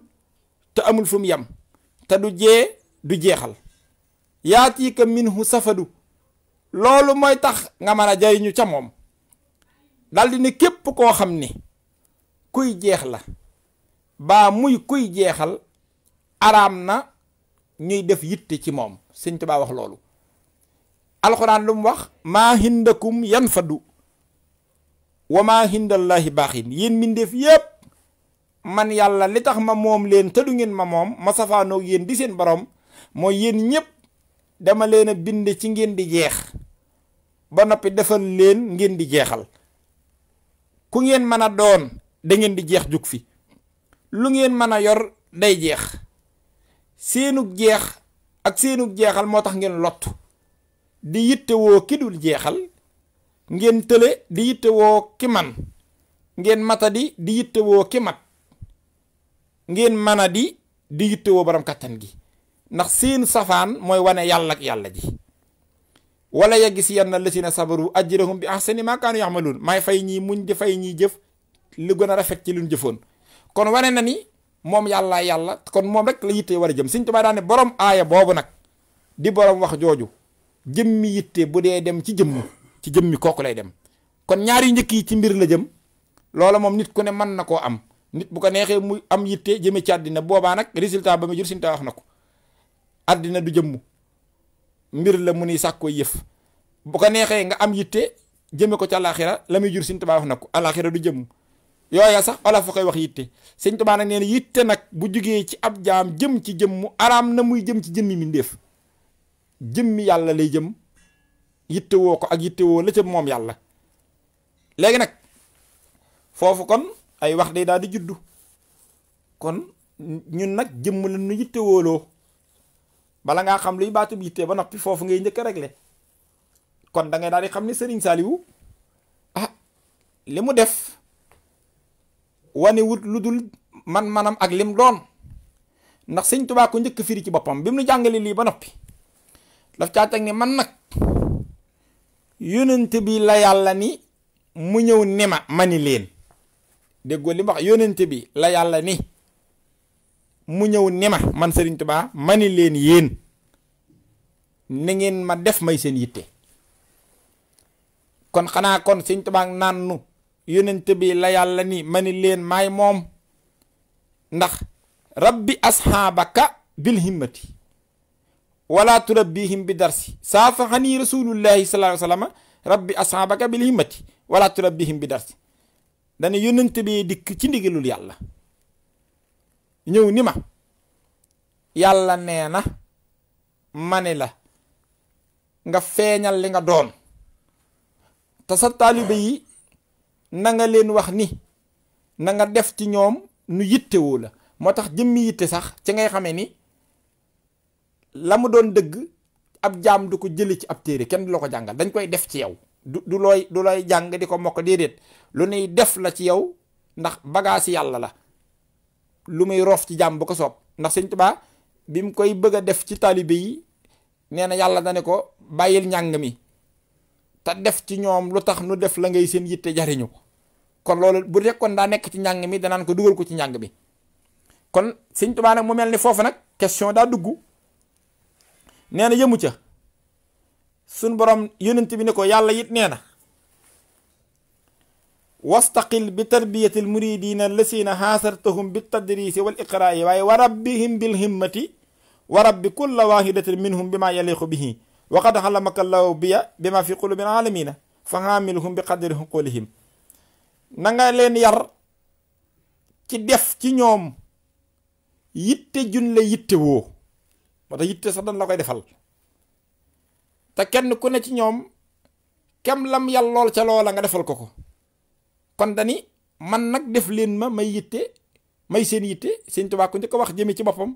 A: te amul fu mu yem te du jeexal yaatiika minhu safadu loolu mooy tax nga mën a jariñu ca moom daldi ne képp koo xam ni kuy jeex la baa muy kuy jeexal araam na ñuy def yitte ci moom Sëñ Tuubaa wax loolu alxuraan lu mu wax maa hindakum yanfadu wa maa hindallaahi baaxin yéen mbindéef yépp man yàlla li tax ma moom leen te du ngeen ma moom ma safaanoog yéen di seen borom mooy yéen ñépp dama leen a bind ci ngeen di jeex ba noppi defal leen ngeen di jeexal ku ngeen mën a doon da ngeen di jeex jug fi lu ngeen mën a yor day jeex seenug jeex ak seenug jeexal moo tax ngeen lott di yittewoo ki dul jeexal ngeen tële di yittewoo ki man ngeen matadi di yittewoo ki mat ngeen mën a di yittewoo borom kattan gi ndax seen safaan mooy wane yàlla ak yàlla ji wala ya gis yanna lasina sabaru ajrahum bi ahsani ma kaanu yaxmaluun may fay ñii muñ di fay ñii jëf lu gën a rafet ci luñ jëfoon kon wane na ni moom yàllaa yàlla kon moom rek la yitte war a jëm Sëñ Tuubaa daane borom aaya boobu nag di borom wax jooju jëmmi yitte bu dee dem ci jëmmi kooku lay dem kon ñaari njëkk yi ci mbir la jëm loola moom nit ku ne mën na koo am nit bu ko neexee mu am yitte jëme ci àddina boobaa nag résultat ba mu jur Sëñ Tuubaa wax na ko àddina du jëmm mbir la mu ni sàkkoo yëf bu ko neexee nga am yitte jëme ko ci àllaaxira la muy jur Sëñ Tuubaa wax na ko àllaaxira du jëmm yooya sax wala fa koy wax yitte Sëñ Tuubaa nag nee na yitte nag bu jugee ci ab jaam jëm ci jëmmu araam na muy jëm ci jëmmi mindéef jëmmi yàlla lay jëm yitte woo ko ak yitte woo la ca moom yàlla léegi nag foofu kon ay wax day daal di juddu kon ñun nag jëmm la nu yitte wooloo bala ngaa xam luy baatub yitte ba noppi foofu ngay njëkk a réglé kon da ngay daal di xam ne Serigne Saliou li mu def wane wut lu dul man-manam ak lim doon ndax Sëñ Tuubaa ko njëkk firi ci boppam bi mu nu jàngale lii ba noppi daf caa teg ni man nag yónent bi la yàlla ni mu ñëw ni ma ni leen déggoo li mu wax yónent bi la yàlla ni mu ñëw ni man Serigne Touba ma ni leen yéen ni ngeen ma def may seen yitte. kon xanaa kon Sëñ Tuubaa naan nu yonent bi la yàlla ni ma ni leen maay moom, ndax rabbi asxaabaka bil himmati wala turabbihim bi darsi saafaxani rasulullahi sallallahu alayhi wa sallam rabbi asxaabaka bil himmati wala turabbihim bi darsi. dana yonent bi dikk ci ndigalul yàlla ñëw ni ma yàlla nee na ma ne la nga feeñal li nga doon, te sa taalibe yi na nga leen wax ni na nga def ci ñoom nu yittewoo la. moo tax jëmmi yitte sax ci ngay xamee ni la mu doon dëgg ab jaam du ko jële ci ab téere, kenn du la ko jàngal, dañ koy def ci yow. du looy jàng di ko mokk, déedéet, lu nuy def la ci yow, ndax bagaasi yàlla la, lu muy roof ci jaam bu ko soob. ndax Sëñ Tuubaa bi mu koy bëgg a def ci taalibe yi nee na yàlla dane ko bàyyil njàng mi te def ci ñoom lu tax nu def la ngay seen yitte jariñu ko. kon loolu bu rekkoon daa nekk ci njàng mi danaan ko dugal ko ci njàng mi. kon Sëñ Tuubaa nag mu mel ni foofu nag question daa dugg. nee na yëmu ca, suñ borom yonent bi ne ko yàlla it nee na wastaqil bi tarbiyatil muridina lasina haasartahum bi tadrisi wal iqraa'i waaye wa rabbihim bil himmati wa rabbi kulla wahidatin minhum bi ma yaliqu bihi wa qad xalamaka llahu biya bi ma fi qulubil alamina fa haamilhum bi qadri xuqulihim. na nga leen yar ci def ci ñoom yitte jun la yitte woo, moo tax yitte sax dañ la koy defal, te kenn ku ne ci ñoom kem lam yàlla lool ca loola nga defal ko ko. kon dani man nag def leen ma may yitte may seen yitte. Sëñ Tuubaa ku njëkk wax jëme ci boppam,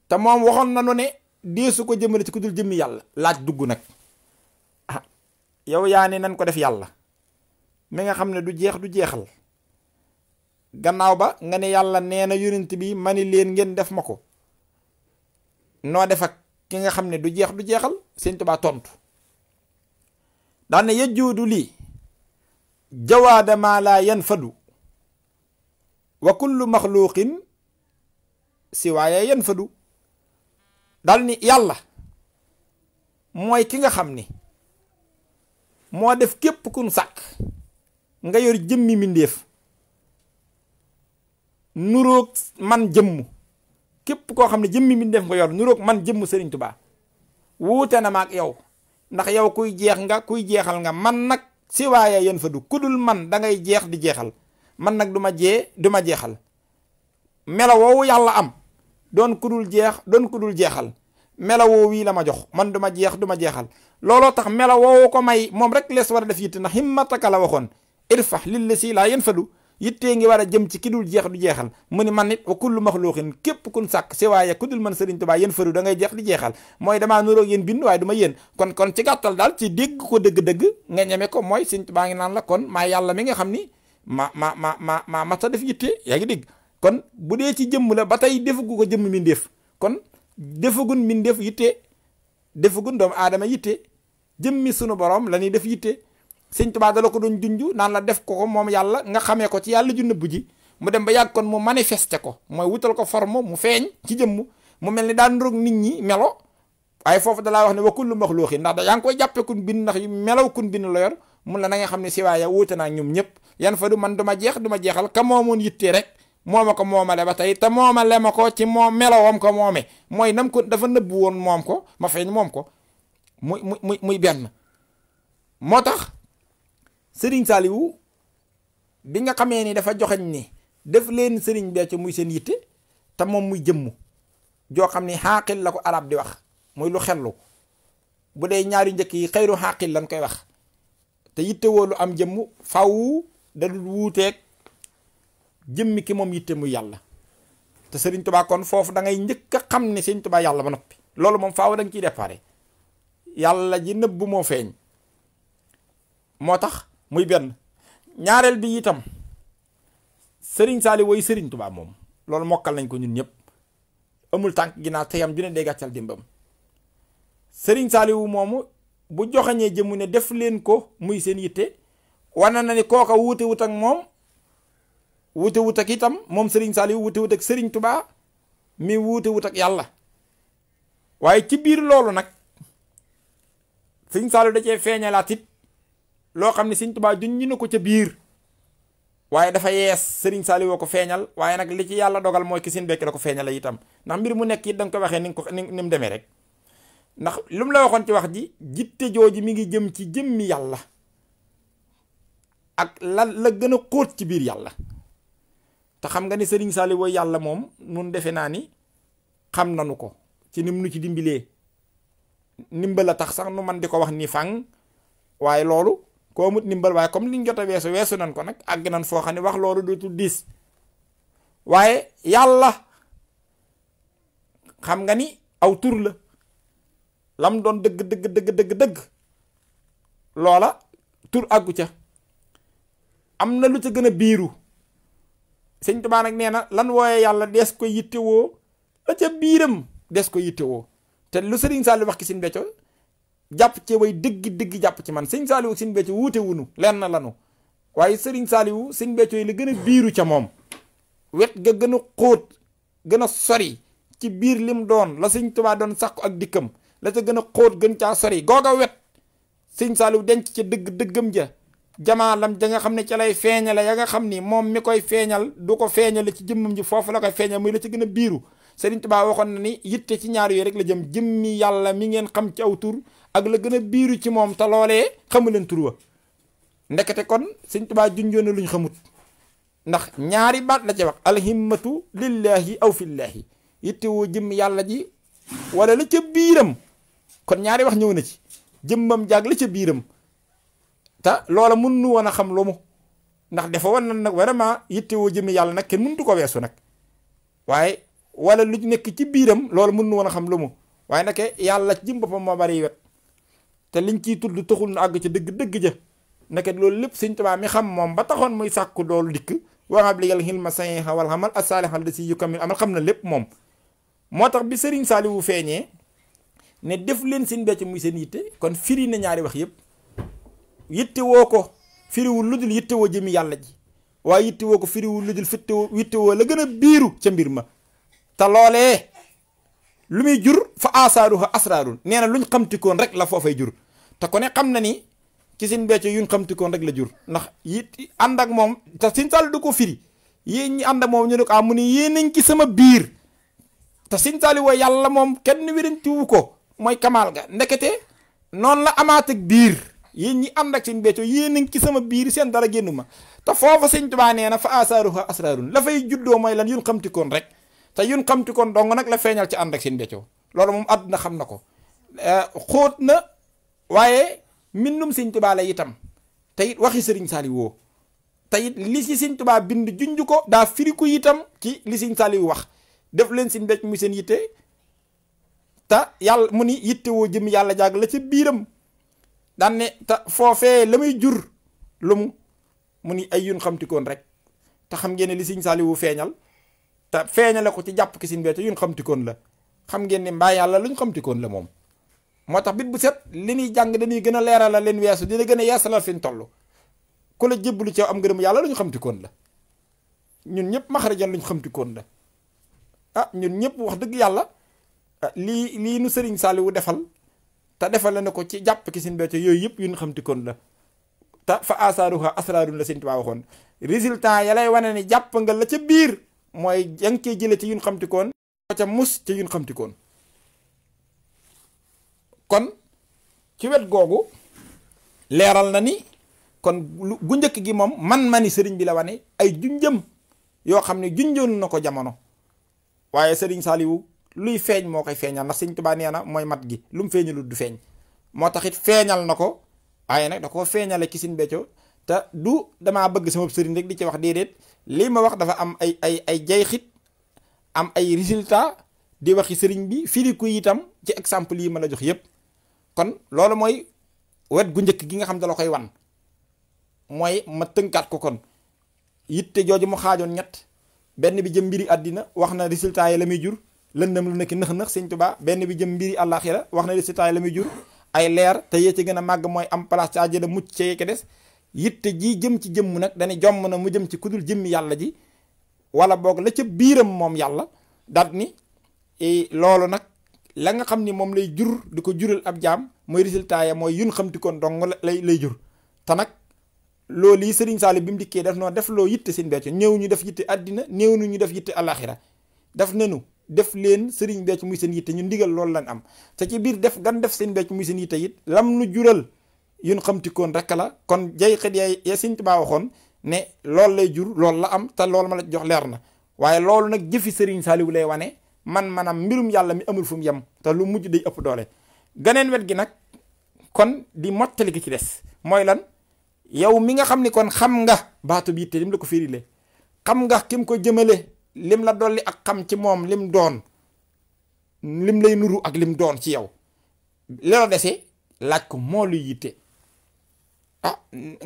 A: te moom waxoon na nu ne deesu ko jëmale ci ku dul jëmmi yàlla. laaj dugg nag, ah yow yaa ne nan ko def yàlla mi nga xam ne du jeex du jeexal, gannaaw ba nga ne yàlla nee na yonent bi ma ni leen ngeen def ma ko, noo def ak ki nga xam ne du jeex du jeexal. Sëñ Tuubaa tontu daan ne yajjuudu lii jawaada maa laa yanfadu wa kullu maxluuqin si waaye yanfadu. dal ni yàlla mooy ki nga xam ni moo def képp kun sàkk nga yor jëmmi mindéef nuroog man jëmm, képp koo xam ne jëmmi mindéef nga yor nuroog man jëmm. Sëriñ Tuubaa wuute na ma ak yow, ndax yow kuy jeex nga kuy jeexal nga, man nag si waaye yan fa du kudul man da ngay jeex di jeexal, man nag du ma jeexal. melo woowu yàlla am doon kudul jeex doon kudul jeexal, melo woowu wii la ma jox, man du ma jeex du ma jeexal. looloo tax melo woowu ko may moom rek lees war a def yitte, ndax himmataka la waxoon irfax lillasi laa yanfadu, yittee ngi war a jëm ci ki dul jeex du jeexal. mu ni man nit wa kullu maxluuqin képp kun sàkk si waaye ku dul man Sëriñ Tuubaa yéen fadu da ngay jeex di jeexal, mooy damaa nuroog yéen bind waaye du ma yéen. kon ci gàttal daal ci dégg ko dëgg-dëgg nga ñeme ko mooy Sëriñ Tuubaa ngi naan la kon maa yàlla mi nga xam ni ma mata def yitte. yaa ngi dégg, kon bu dee ci jëmm la ba tey defagu ko jëmm mindeef, kon defagun mindeef yitte, defagun doomu aadama yitte, jëmmi sunu borom la ñuy def yitte. Sëñ Tuubaa dala ko doon junj naan la def ko moom yàlla nga xamee ko ci yàlla ju nëbb ji, mu dem ba yàgg kon mu manifesté ko, mooy wutal ko forme mu feeñ ci jëmm, mu mel ni daan roog nit ñi melo. waaye foofu dalaa wax ne wa kullu maxluuqin, ndax da yaa ngi koy jàppee kun bind, ndax yu melaw kun bind la yor. mun la na nga xam ne si waaye wuute naa ñoom ñëpp yan fa du man du ma jeex du ma jeexal, ka moomoon yittee rek moo ma ko moomale ba tey, te moomale ma ko ci moom melowam ko moome, mooy nam ko dafa nëbbu woon moom ko ma feeñ moom ko muy benn. moo tax Sëriñ Saaliwu bi nga xamee ni dafa joxeñ ni def leen Sëriñ Béthio muy seen yitte, te moom muy jëmm joo xam ni xaaqil la ko arab di wax, muy lu xellu. bu dee ñaari njëkk yi xayru xaaqil lañ koy wax, te yitte woolu am jëmm faw da dul wuuteeg jëmmi ki moom yitte muy yàlla. te Sëriñ Tuubaa kon foofu da ngay njëkk a xam ne Sëriñ Tuubaa yàlla ba noppi, loolu moom faaw da nga ciy déparé. yàlla ji nëbb moo feeñ, moo tax muy benn. ñaareel bi itam Sëriñ Saaliw woy Sëriñ Tuubaa moom loolu mokkal nañ ko ñun ñëpp, amul tànk ginnaaw teyam ju ne day gàccal dimbam. Sëriñ Saaliw moomu bu joxañee jëmu ne def leen ko muy seen yitte, wane na ni kooka wuute wut ak moom, wuute wut ak itam moom Sëriñ Saaliw wuute wut ak Sëriñ Tuubaa mi wuute wut ak yàlla. waaye ci biir loolu nag sëñ Saliou da cee feeñalaat it loo xam ne sëñ Tuubaa junj na ko ca biir waaye dafa yees sëriñ Saliou woo ko feeñal waaye nag li ci yàlla dogal mooy ki sin bekk la ko feeñale itam ndax mbir mu nekk it da nga ko waxee ni mu demee rek ndax lu mu la waxoon ci wax ji jitte jooji mi ngi jëm ci jëmmi yàlla ak la gën a xóot ci biir yàlla te xam nga ni sëriñ Saliou woo yàlla moom nun defe naa ni xam nanu ko ci nim nu ci dimbilee ndimbal a tax sax nu man di ko wax ni fang waaye loolu koo mut ndimbal waaye comme liñ jot a weesu nan ko nag àgg nan foo xam ne wax loolu dootul diis waaye yàlla xam nga ni aw tur la lam doon dëgg loola tur àggu ca am na lu ca gën a biiru sëñ Tuubaa nag nee na lan wooye yàlla dees ko yittewoo la ca biiram des ko yittewoo te lu sëriñ Saliou wax ki Sëñ Béthio jàpp ci way dëgg jàpp ci man sëñ Saliou ak Sëñ Béthio wuute wunu leen na lanu waaye sëriñ Saliou Sëñ Béthio yi la gën a biiru ca moom wet ga gën a xóot gën a sori ci biir lim doon la sëñ Tuubaa doon sàkku ak dikkam la ca gën a xóot gën caa sori googa wet sëñ Saliou denc ca dëggam ja jamaalam ja nga xam ne ca lay feeñale ya nga xam ni moom mi koy feeñal du ko feeñale ci jëmmam ji foofu la koy feeñal muy la ca gën a biiru Sëriñ Tuubaa waxoon na ni yitte ci ñaar yooyu rek la jëm jëmmi yàlla mi ngeen xam ci aw tur ak la gën a biiru ci moom te loolee xamu leen tur wa ndekete kon Sëriñ Tuubaa junjoon na luñ xamut ndax ñaari baat la ci wax alhimmatu lillahi aw fillahi yitte woo jëmmi yàlla ji wala la ca biiram kon ñaari wax ñëw na ci jëmmam jaag la ca biiram te loola mun nu woon a xam lu mu ndax dafa wan na nag vraiment yitte woo jëmmi yàlla nag kenn mënutu ko weesu nag waaye wala lu nekk ci biiram loolu mën nu woon a xam lu mu waaye nag yàlla ci jëm boppam moo bari wet te liñ ciy tudd taxul nu àgg ci dëgg ja naka loolu lépp Sëñ Tuubaa mi xam moom ba taxoon muy sàkku doolu dikk waxab li yàlla xilma saxiixa wal xamal as-saalihal da si yu kamil amal xam na lépp moom moo tax bi Sëriñ Saliou feeñee ne def leen Sëñ Béthio muy seen yitte kon firi na ñaari wax yëpp yitte woo ko firiwul lu dul yitte woo jëmi yàlla ji waaye yitte woo ko firiwul lu dul yitte woo la gën a biiru ca mbir ma te loolee lu muy jur fa asaaruha asraarun nee na luñ xamtikoon rek la foofay jur te ko ne xam na ni ci Sëñ Béthio yuñ xamtikoon rek la jur ndax it ànd ak moom te Sëñ Saliou du ko firi yéen ñi ànd ak moom ñu ne ko mu ne yéen nañ ci sama biir te Sëñ Saliou woo yàlla moom kenn wérantiwu ko mooy kamaal ga ndekete noonu la amaat ak biir yéen ñi ànd ak Sëñ Béthio yéen nañ ci sama biir seen dara génnu ma te foofa Sëñ Tuubaa nee na fa asaaruha asraarun la fay juddoo mooy lan yuñ xamtikoon rek te yun xamti kon dong nag la feeñal ci ànd ak Sëñ Béthio loolu moom àdduna xam na ko xóot na waaye mbindum Sëñ Tuubaa la itam te it waxi Sëriñ Saliou woo te it li si Sëñ Tuubaa bind junj ko daa firi ko itam ci li Sëñ Saliou wax def leen Sëñ Béthio muy seen yitte te yàlla mu ni yitte woo jëm yàlla jàgg la ca biiram daan ne te foofee la muy jur lu mu ni ay yun xamtikoon rek te xam ngeen ne li Sëñ Saliou feeñal te feeñale ko ci jàpp ki Sëñ Béthio yuñ xamtikoon la xam ngeen ne mbaa yàlla luñ xamtikoon la moom moo tax bit bu set li ñuy jàng dañuy gën a leeral la leen weesu dina gën a yeesalal fi ñu toll ku la jébbalu ci am ngërëm yàlla luñ xamtikoon la ñun ñëpp maxarajan luñ xamtikoon la ñun ñëpp wax dëgg yàlla lii nu Sëriñ Saliou defal te defal la ne ko ci jàpp ki Sëñ Béthio yooyu yëpp yuñ xamtikoon la te fa asaaruha asraarun la Sëñ Tuubaa waxoon résultat ya lay wane ni jàpp nga la ca biir mooy yaa ngi koy jëlee ci yun xamtikoon ko ca mus ci yun xamtikoon kon ci wet googu leeral na ni kon gu njëkk gi moom man-mani sëriñ bi la wane ay junjëm yoo xam ne junjoon na ko jamono waaye Sëriñ Saliou luy feeñ moo koy feeñal ndax Sëñ Tuubaa nee na mooy mat gi lu mu feeñalul du feeñ moo tax it feeñal na ko waaye nag da koo feeñale ci Sëñ Béthio te du damaa bëgg sama sëriñ rek di ci wax déedéet lii ma wax dafa am ay jayxit am ay résultat di waxi sëriñ bi firiku itam ci exemple yi ma la jox yépp kon loolu mooy wet gu njëkk gi nga xam da la koy wan mooy ma tënkaat ko kon yitte jooju mu xaajoon ñett benn bi jëm mbiri àddina wax na résultat yi la muy jur lëndëm lu nekk nëx-nëx Sëñ Tuubaa benn bi jëm mbiri àllaaxira wax na résultat yi la muy jur ay leer te yee ci gën a màgg mooy am place ci àjjana mucc ci yeke des yitte ji jëm ci jëmm nag dañu jomm na mu jëm ci kudul jëmmi yàlla ji wala boog la ca biiram moom yàlla daat ni loolu nag la nga xam ni moom lay jur di ko jural ab jaam mooy résultat ya mooy yun xamti koon dong lay jur. te nag loolu yi Sëriñ Saaliw bi mu dikkee daf noo def loo yitte Sëriñ Béthio ñëw ñu def yitte àddina néew ñu def yitte alaxira daf nenu def leen Sëriñ Béthio muy seen yitte ñu ndigal loolu lañ am. te ci biir def gan def Sëriñ Béthio muy seen yitte it lam nu jural yun xamtikoon rek la. kon jay xët ya Sëriñ Tuubaa waxoon ne loolu lay jur loolu la am te loolu ma la jox leer na. waaye loolu nag jëfi Sëriñ Saaliw lay wane maanaam mbirum yàlla mi amul fu mu yem te lu mujj day ëpp doole. ganeen wet gi nag kon di mottali gi ci des mooy lan yow mi nga xam ni kon xam nga baatu bi yitte lim la ko firile xam nga kim ko jëmale lim la dolli ak xam ci moom lim doon lim lay nuru ak lim doon ci yow li la dese laaj ko moo luy yitte.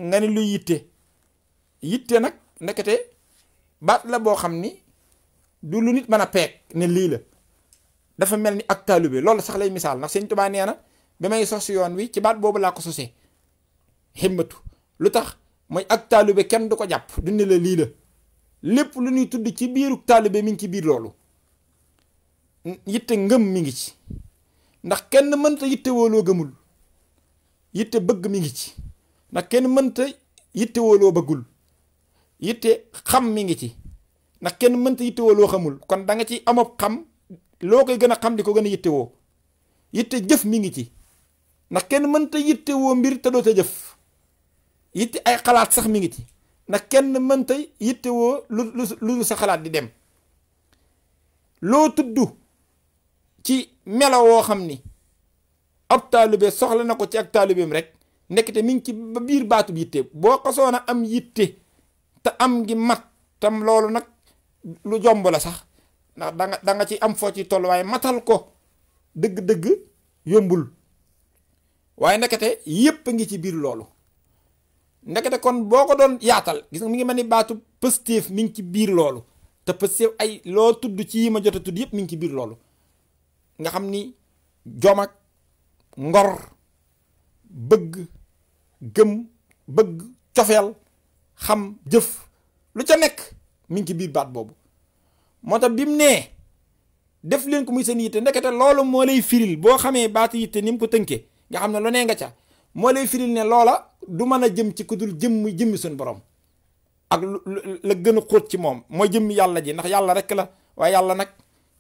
A: nga ni luy yitte nag ndekete baat la boo xam ni du lu nit mën a peeg ne lii la dafa mel ni ak taalube loolu sax lay misaal ndax Sëñ Tuubaa nee na bi may sos yoon wi ci baat boobu laa ko sosee himmatu lu tax mooy ak taalube kenn du ko jàpp du ne la lii la lépp lu ñuy tudd ci biiru taalube mi ngi ci biir loolu. yitte ngëm mi ngi ci ndax kenn mënta yitte wooloo gëmul yitte bëgg mi ngi ci ndax kenn mënta yitte wooloo bëggul yitte xam mi ngi ci ndax kenn mënta yitte wooloo xamul kon da nga ci amob xam loo koy gën a xam di ko gën a yitte woo. yitte jëf mi ngi ci ndax kenn mënta yitte woo mbir te doo ta jëf yitte ay xalaat sax mi ngi ci ndax kenn mënta yitte woo lu sa xalaat di dem. loo tudd ci melo woo xam ni ab taalibe soxla na ko ci ak taalibeem rek nekkte mi ngi ci ba biir baatu bi yitte boo xasoon a am yitte te am ngi mat tam loolu nag lu jomb la sax ndax da nga ci am foo ci toll waaye matal ko dëgg-dëgg yombul waaye ndekete yépp a ngi ci biir loolu. ndekete kon boo ko doon yaatal gis nga mi ngi mel ni baatu pëstéef mi ngi ci biir loolu te pëstéef ay loo tudd ci yi ma jot a tudd yépp mi ngi ci biir loolu nga xam ni jom ak ngor bëgg gëm bëgg cofeel xam jëf lu ca nekk mi ngi ci biir baat boobu. moo tax bi mu nee def leen ko muy seen yitte ndekete loolu moo lay firil boo xamee baatu yitte ni mu ko tënkee nga xam ne lu nee nga ca moo lay firil ne loola du mën a jëm ci ku dul jëmmi suñu borom ak la gën a xóot ci moom mooy jëmmi yàlla ji ndax yàlla rek la waaye yàlla nag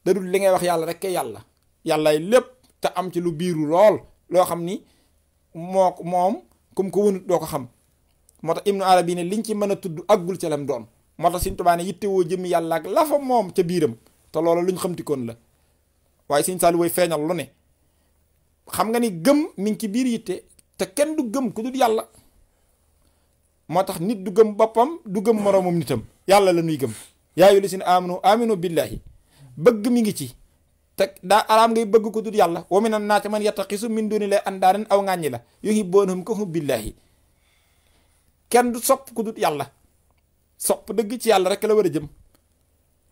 A: da dul li ngay wax yàlla rek yàlla yàllaay lépp te am ci lu biiru lool loo xam ni moom comme ko wënut doo ko xam. moo tax Ibnu Arabi ne liñ ci mën a tudd aggul ca lam doon moo tax Sëñ Tuubaa ne yittewoo jëmmi yàlla ak la fa moom ca biiram te loolu luñ xamtikoon la waaye Sëñ Saaliw way feeñal lu ne xam nga ni gëm mi ngi ci biir yitte te kenn du gëm ku dul yàlla. moo tax nit du gëm boppam du gëm moroomam nitam yàlla la nuy gëm yaa ayyuhal lazina amanu billahi bëgg mi ngi ci te daa araam ngay bëgg ko dul yàlla wa minan naasi man yattaxisu min dunillahi andaadan aw ŋàññi la yuhibbuunahum ka hubbillahi kenn du sopp ku dul yàlla sopp dëgg ci yàlla rek la war a jëm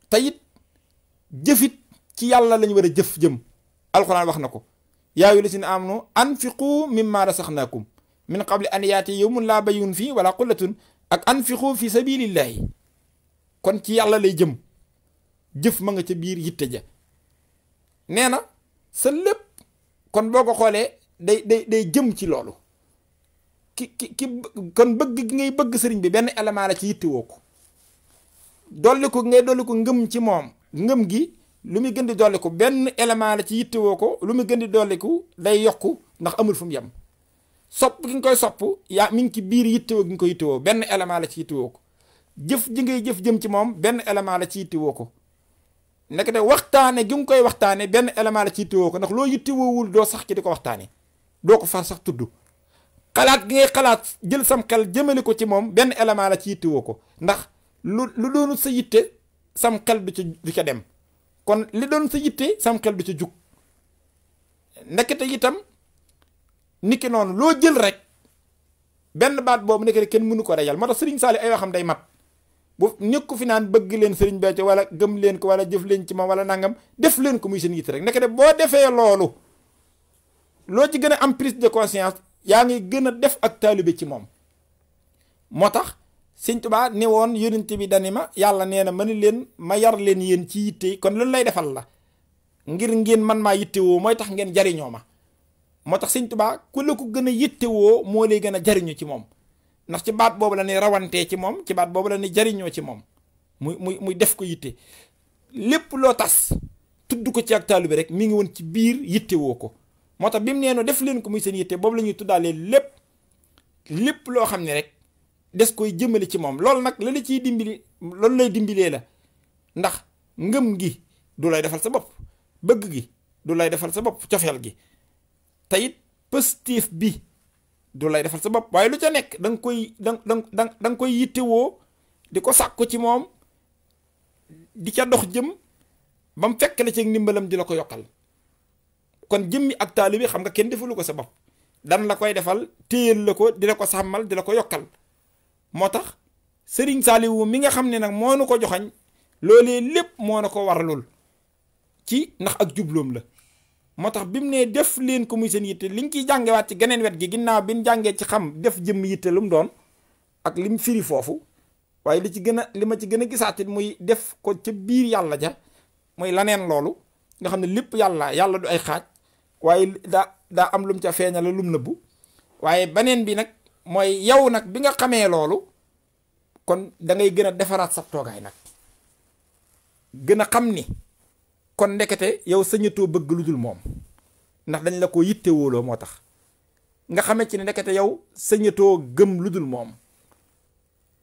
A: te it jëfit ci yàlla lañ war a jëm alxuraan wax na ko yaa ayyuhal lazina amanu anfiqu mimma rasaxnaakum min qabli an yaati yawmun laa bay'un fii wala qullatun ak anfiqu fi sabilillahi kon ci yàlla lay jëm jëf ma nga ca biir yitte ja nee na sa lépp kon boo ko xoolee day jëm ci loolu kon bëgg gi ngay bëgg sëriñ bi benn élément la ci yitte woo ko dolli ko ngay dolli ko ngëm ci moom ngëm gi lu muy gën di dolli ko benn élément la ci yitte woo ko lu muy gën di dolli ko day yokku ndax amul fu mu yem sopp gi nga koy sopp yaa mi ngi ci biir yittewoo gi nga ko yittewoo benn élément la ci yittewoo ko jëf ji ngay jëf jëm ci moom benn élément la ci yittewoo ko nekk de waxtaane gi nga koy waxtaane benn élément la ci yittewoo ko ndax loo yittewoowul doo sax ci di ko waxtaane doo ko far sax tudd xalaat gi ngay xalaat jël sam xel jëmale ko ci moom benn élément la ci yittewoo ko ndax lu doonu sa yitte sam xel du ca dem kon li doon sa yitte sam xel du ca jug nekkte itam niki noonu loo jël rek benn baat boobu nekk kenn mënu ko reyal moo tax Sëriñ Saaliw ay waxam day mat bu ñëkku fi naan bëgg leen Sëriñ Béthio wala gëm leen ko wala jëf leen ci moom wala nangam def leen ko muy seen yitte rek nekk de boo defee loolu loo ci gën a am prise de conscience yaa ngi gën a def ak taalibe ci moom. moo tax Sëriñ Tuubaa ne woon yonent bi dani ma yàlla nee na ma ni leen ma yar leen yéen ci yitte kon loolu lay defal la ngir ngeen man maa yittewoo mooy tax ngeen jariñoo ma. moo tax sëñ Tuubaa ku la ko gën a yittewoo moo lay gën a jariñu ci moom ndax ci baat boobu la ne rawantee ci moom ci baat boobu la ne jariñoo ci moom muy def ko yitte lépp loo tas tudd ko ci ak taalu bi rek mi ngi woon ci biir yittewoo ko. moo tax bi mu nee no def leen ko muy seen yitte boobu la ñuy tuddaalee lépp loo xam ne rek des koy jëmale ci moom loolu nag la ciy dimbali loolu lay dimbilee la ndax ngëm gi du lay defal sa bopp bëgg gi du lay defal sa bopp cofeel gi te it positif bi du lay defal sa bopp waaye lu ca nekk da nga koy yittewoo di ko sàkku ci moom di ca dox jëm ba mu fekk la ci ndimbalam di la ko yokkal kon jëmmi ak taali bi xam nga kenn defalu ko sa bopp dan la koy defal téyel la ko di la ko sàmmal di la ko yokkal moo tax sëriñ Saaliwu mi nga xam ne nag moo nu ko joxañ loolee lépp moo na ko waralul ci ndax ak jubloom la moo tax bi mu ne def leen ko muy seen yitte liñ ciy jàngewaat ci geneen wet gi ginnaaw bi ñu jàngee ci xam def jëmm yitte lu mu doon ak lim firi foofu waaye li ma ci gën a gisaatit muy def ko ca biir yàlla ja muy laneen loolu nga xam ne lépp yàlla du ay xaaj waaye daa am lum ca feeñal lum nëbbu waaye beneen bi nag mooy yow nag bi nga xamee loolu kon da ngay gën a defaraat sa toogaay nag gën a xam ni kon ndekete yow sañatoo bëgg lu dul moom ndax dañ la ko yitte wóoloo moo tax nga xame ci ne ndekete yow sañatoo gëm lu dul moom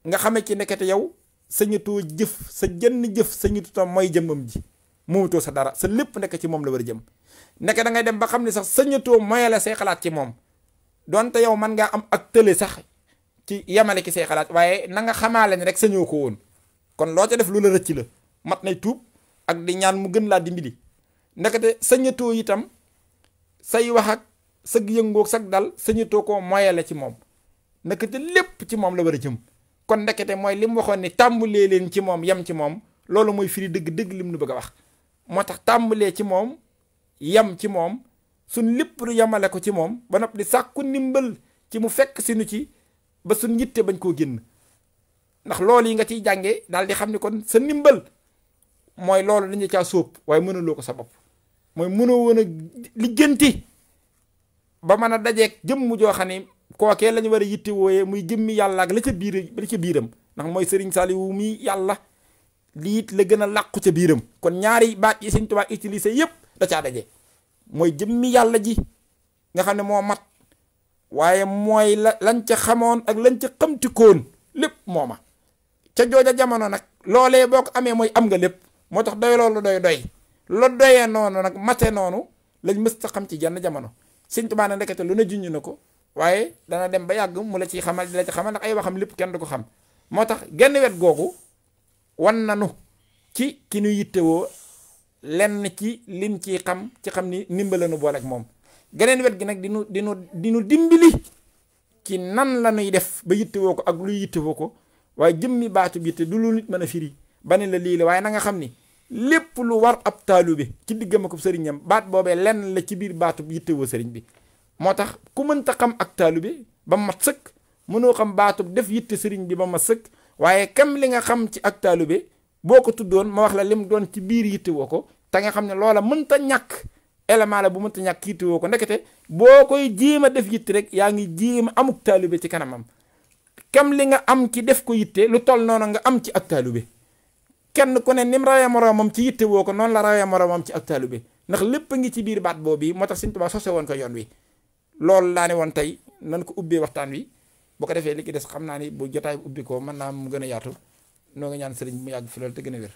A: nga xame ci ndekete yow sañatoo jëf sa jënn jëf sañatoo mooy jëmmam ji moomatoo sa dara sa lépp nekk ci moom la war a jëm ndeke da ngay dem ba xam ne sax sañatoo moyale say xalaat ci moom donte yow man ngaa am ak tële sax ci yemale ki say xalaat waaye na nga xamaale ne rek sañoo ko woon kon loo ca def lu la rëcc la mat nay tuub ak di ñaan mu gën laa dimbali ndekete sañatoo itam say wax ak sag yëngoog sag dal sañatoo ko moyale ci moom ndekete lépp ci moom la war a jëm kon ndekete mooy li mu waxoon ni tàmbalee leen ci moom yem ci moom loolu mooy firi dëgg-dëgg lim nu bëgg a wax moo tax tàmbalee ci moom yem ci moom suñ lépp lu yemale ko ci moom ba noppi di sàkku ndimbal ci mu fekk si nu ci ba suñ yitte bañ koo génn ndax loolu yi nga ciy jàngee daal di xam ni kon sa ndimbal mooy loolu dañu caa sóob waaye mënuloo ko sa bopp mooy mënoo woon a lijjanti ba mën a dajeeg jëmm joo xam ne kookee la ñu war a yitte wooyee muy jëmmi yàlla ak la ca biiram ndax mooy Sëriñ Saaliwu mi yàlla liit la gën a làqu ca biiram kon ñaari baat yi Sëriñ Tuubaa utilisé yépp da caa daje mooy jëmmi yàlla ji nga xam ne moo mat waaye mooy lañ ca xamoon ak lañ ca xamtikoon lépp mooma ca jooja jamono nag loolee boo ko amee mooy am nga lépp moo tax doy loolu doy lo doyee noonu nag mate noonu lañ mës ta xam ci jenn jamono Sëriñ Tuubaa nag ndekete lu ne junj na ko waaye dana dem ba yàgg mu la ciy xamal di la ci xamal ndax ay waxam lépp kenn du ko xam moo tax genn wet googu wan nanu ci ki nu yittewoo lenn ci liñ ciy xam ci xam ni ndimbalanu boole ak moom geneen wet gi nag dinu dimbali ci nan la nuy def ba yittewoo ko ak luy yittewoo ko waaye jëmmi baatu bi yitte du lu nit mën a firi ba ne la lii la waaye na nga xam ni lépp lu war ab taalibe ci diggam ak sëriñam baat boobee lenn la ci biir baatu yittewoo sëriñ bi moo tax ku mënta xam ak taalibe ba mat sëkk mënoo xam baatu def yitte sëriñ bi ba mat sëkk waaye kam li nga xam ci ak taalibe boo ko tuddoon ma wax la lim doon ci biir yittewoo ko te nga xam ne loola mënta ñàkk élément la bu mënta ñàkk yittewoo ko ndekete boo koy jéem a def yitte rek yaa ngi jéem a amuk taalibe ci kanamam kam li nga am ci def ko yitte lu toll noonu nga am ci ak taalibe kenn ku ne nim rawee moroomam ci yittewoo ko noonu la rawee moroomam ci ak taalibe ndax lépp a ngi ci biir baat boobu moo tax Sëriñ Tuubaa sose woon ko yoon wi loolu laa ne woon tey nan ko ubbee waxtaan wi boo ko defee li ki des xam naa ni bu jotaay bu ubbi ko mën naa mu gën a yaatu noo nga ñaan sëriñ mu yàgg fi loolu te gën a wér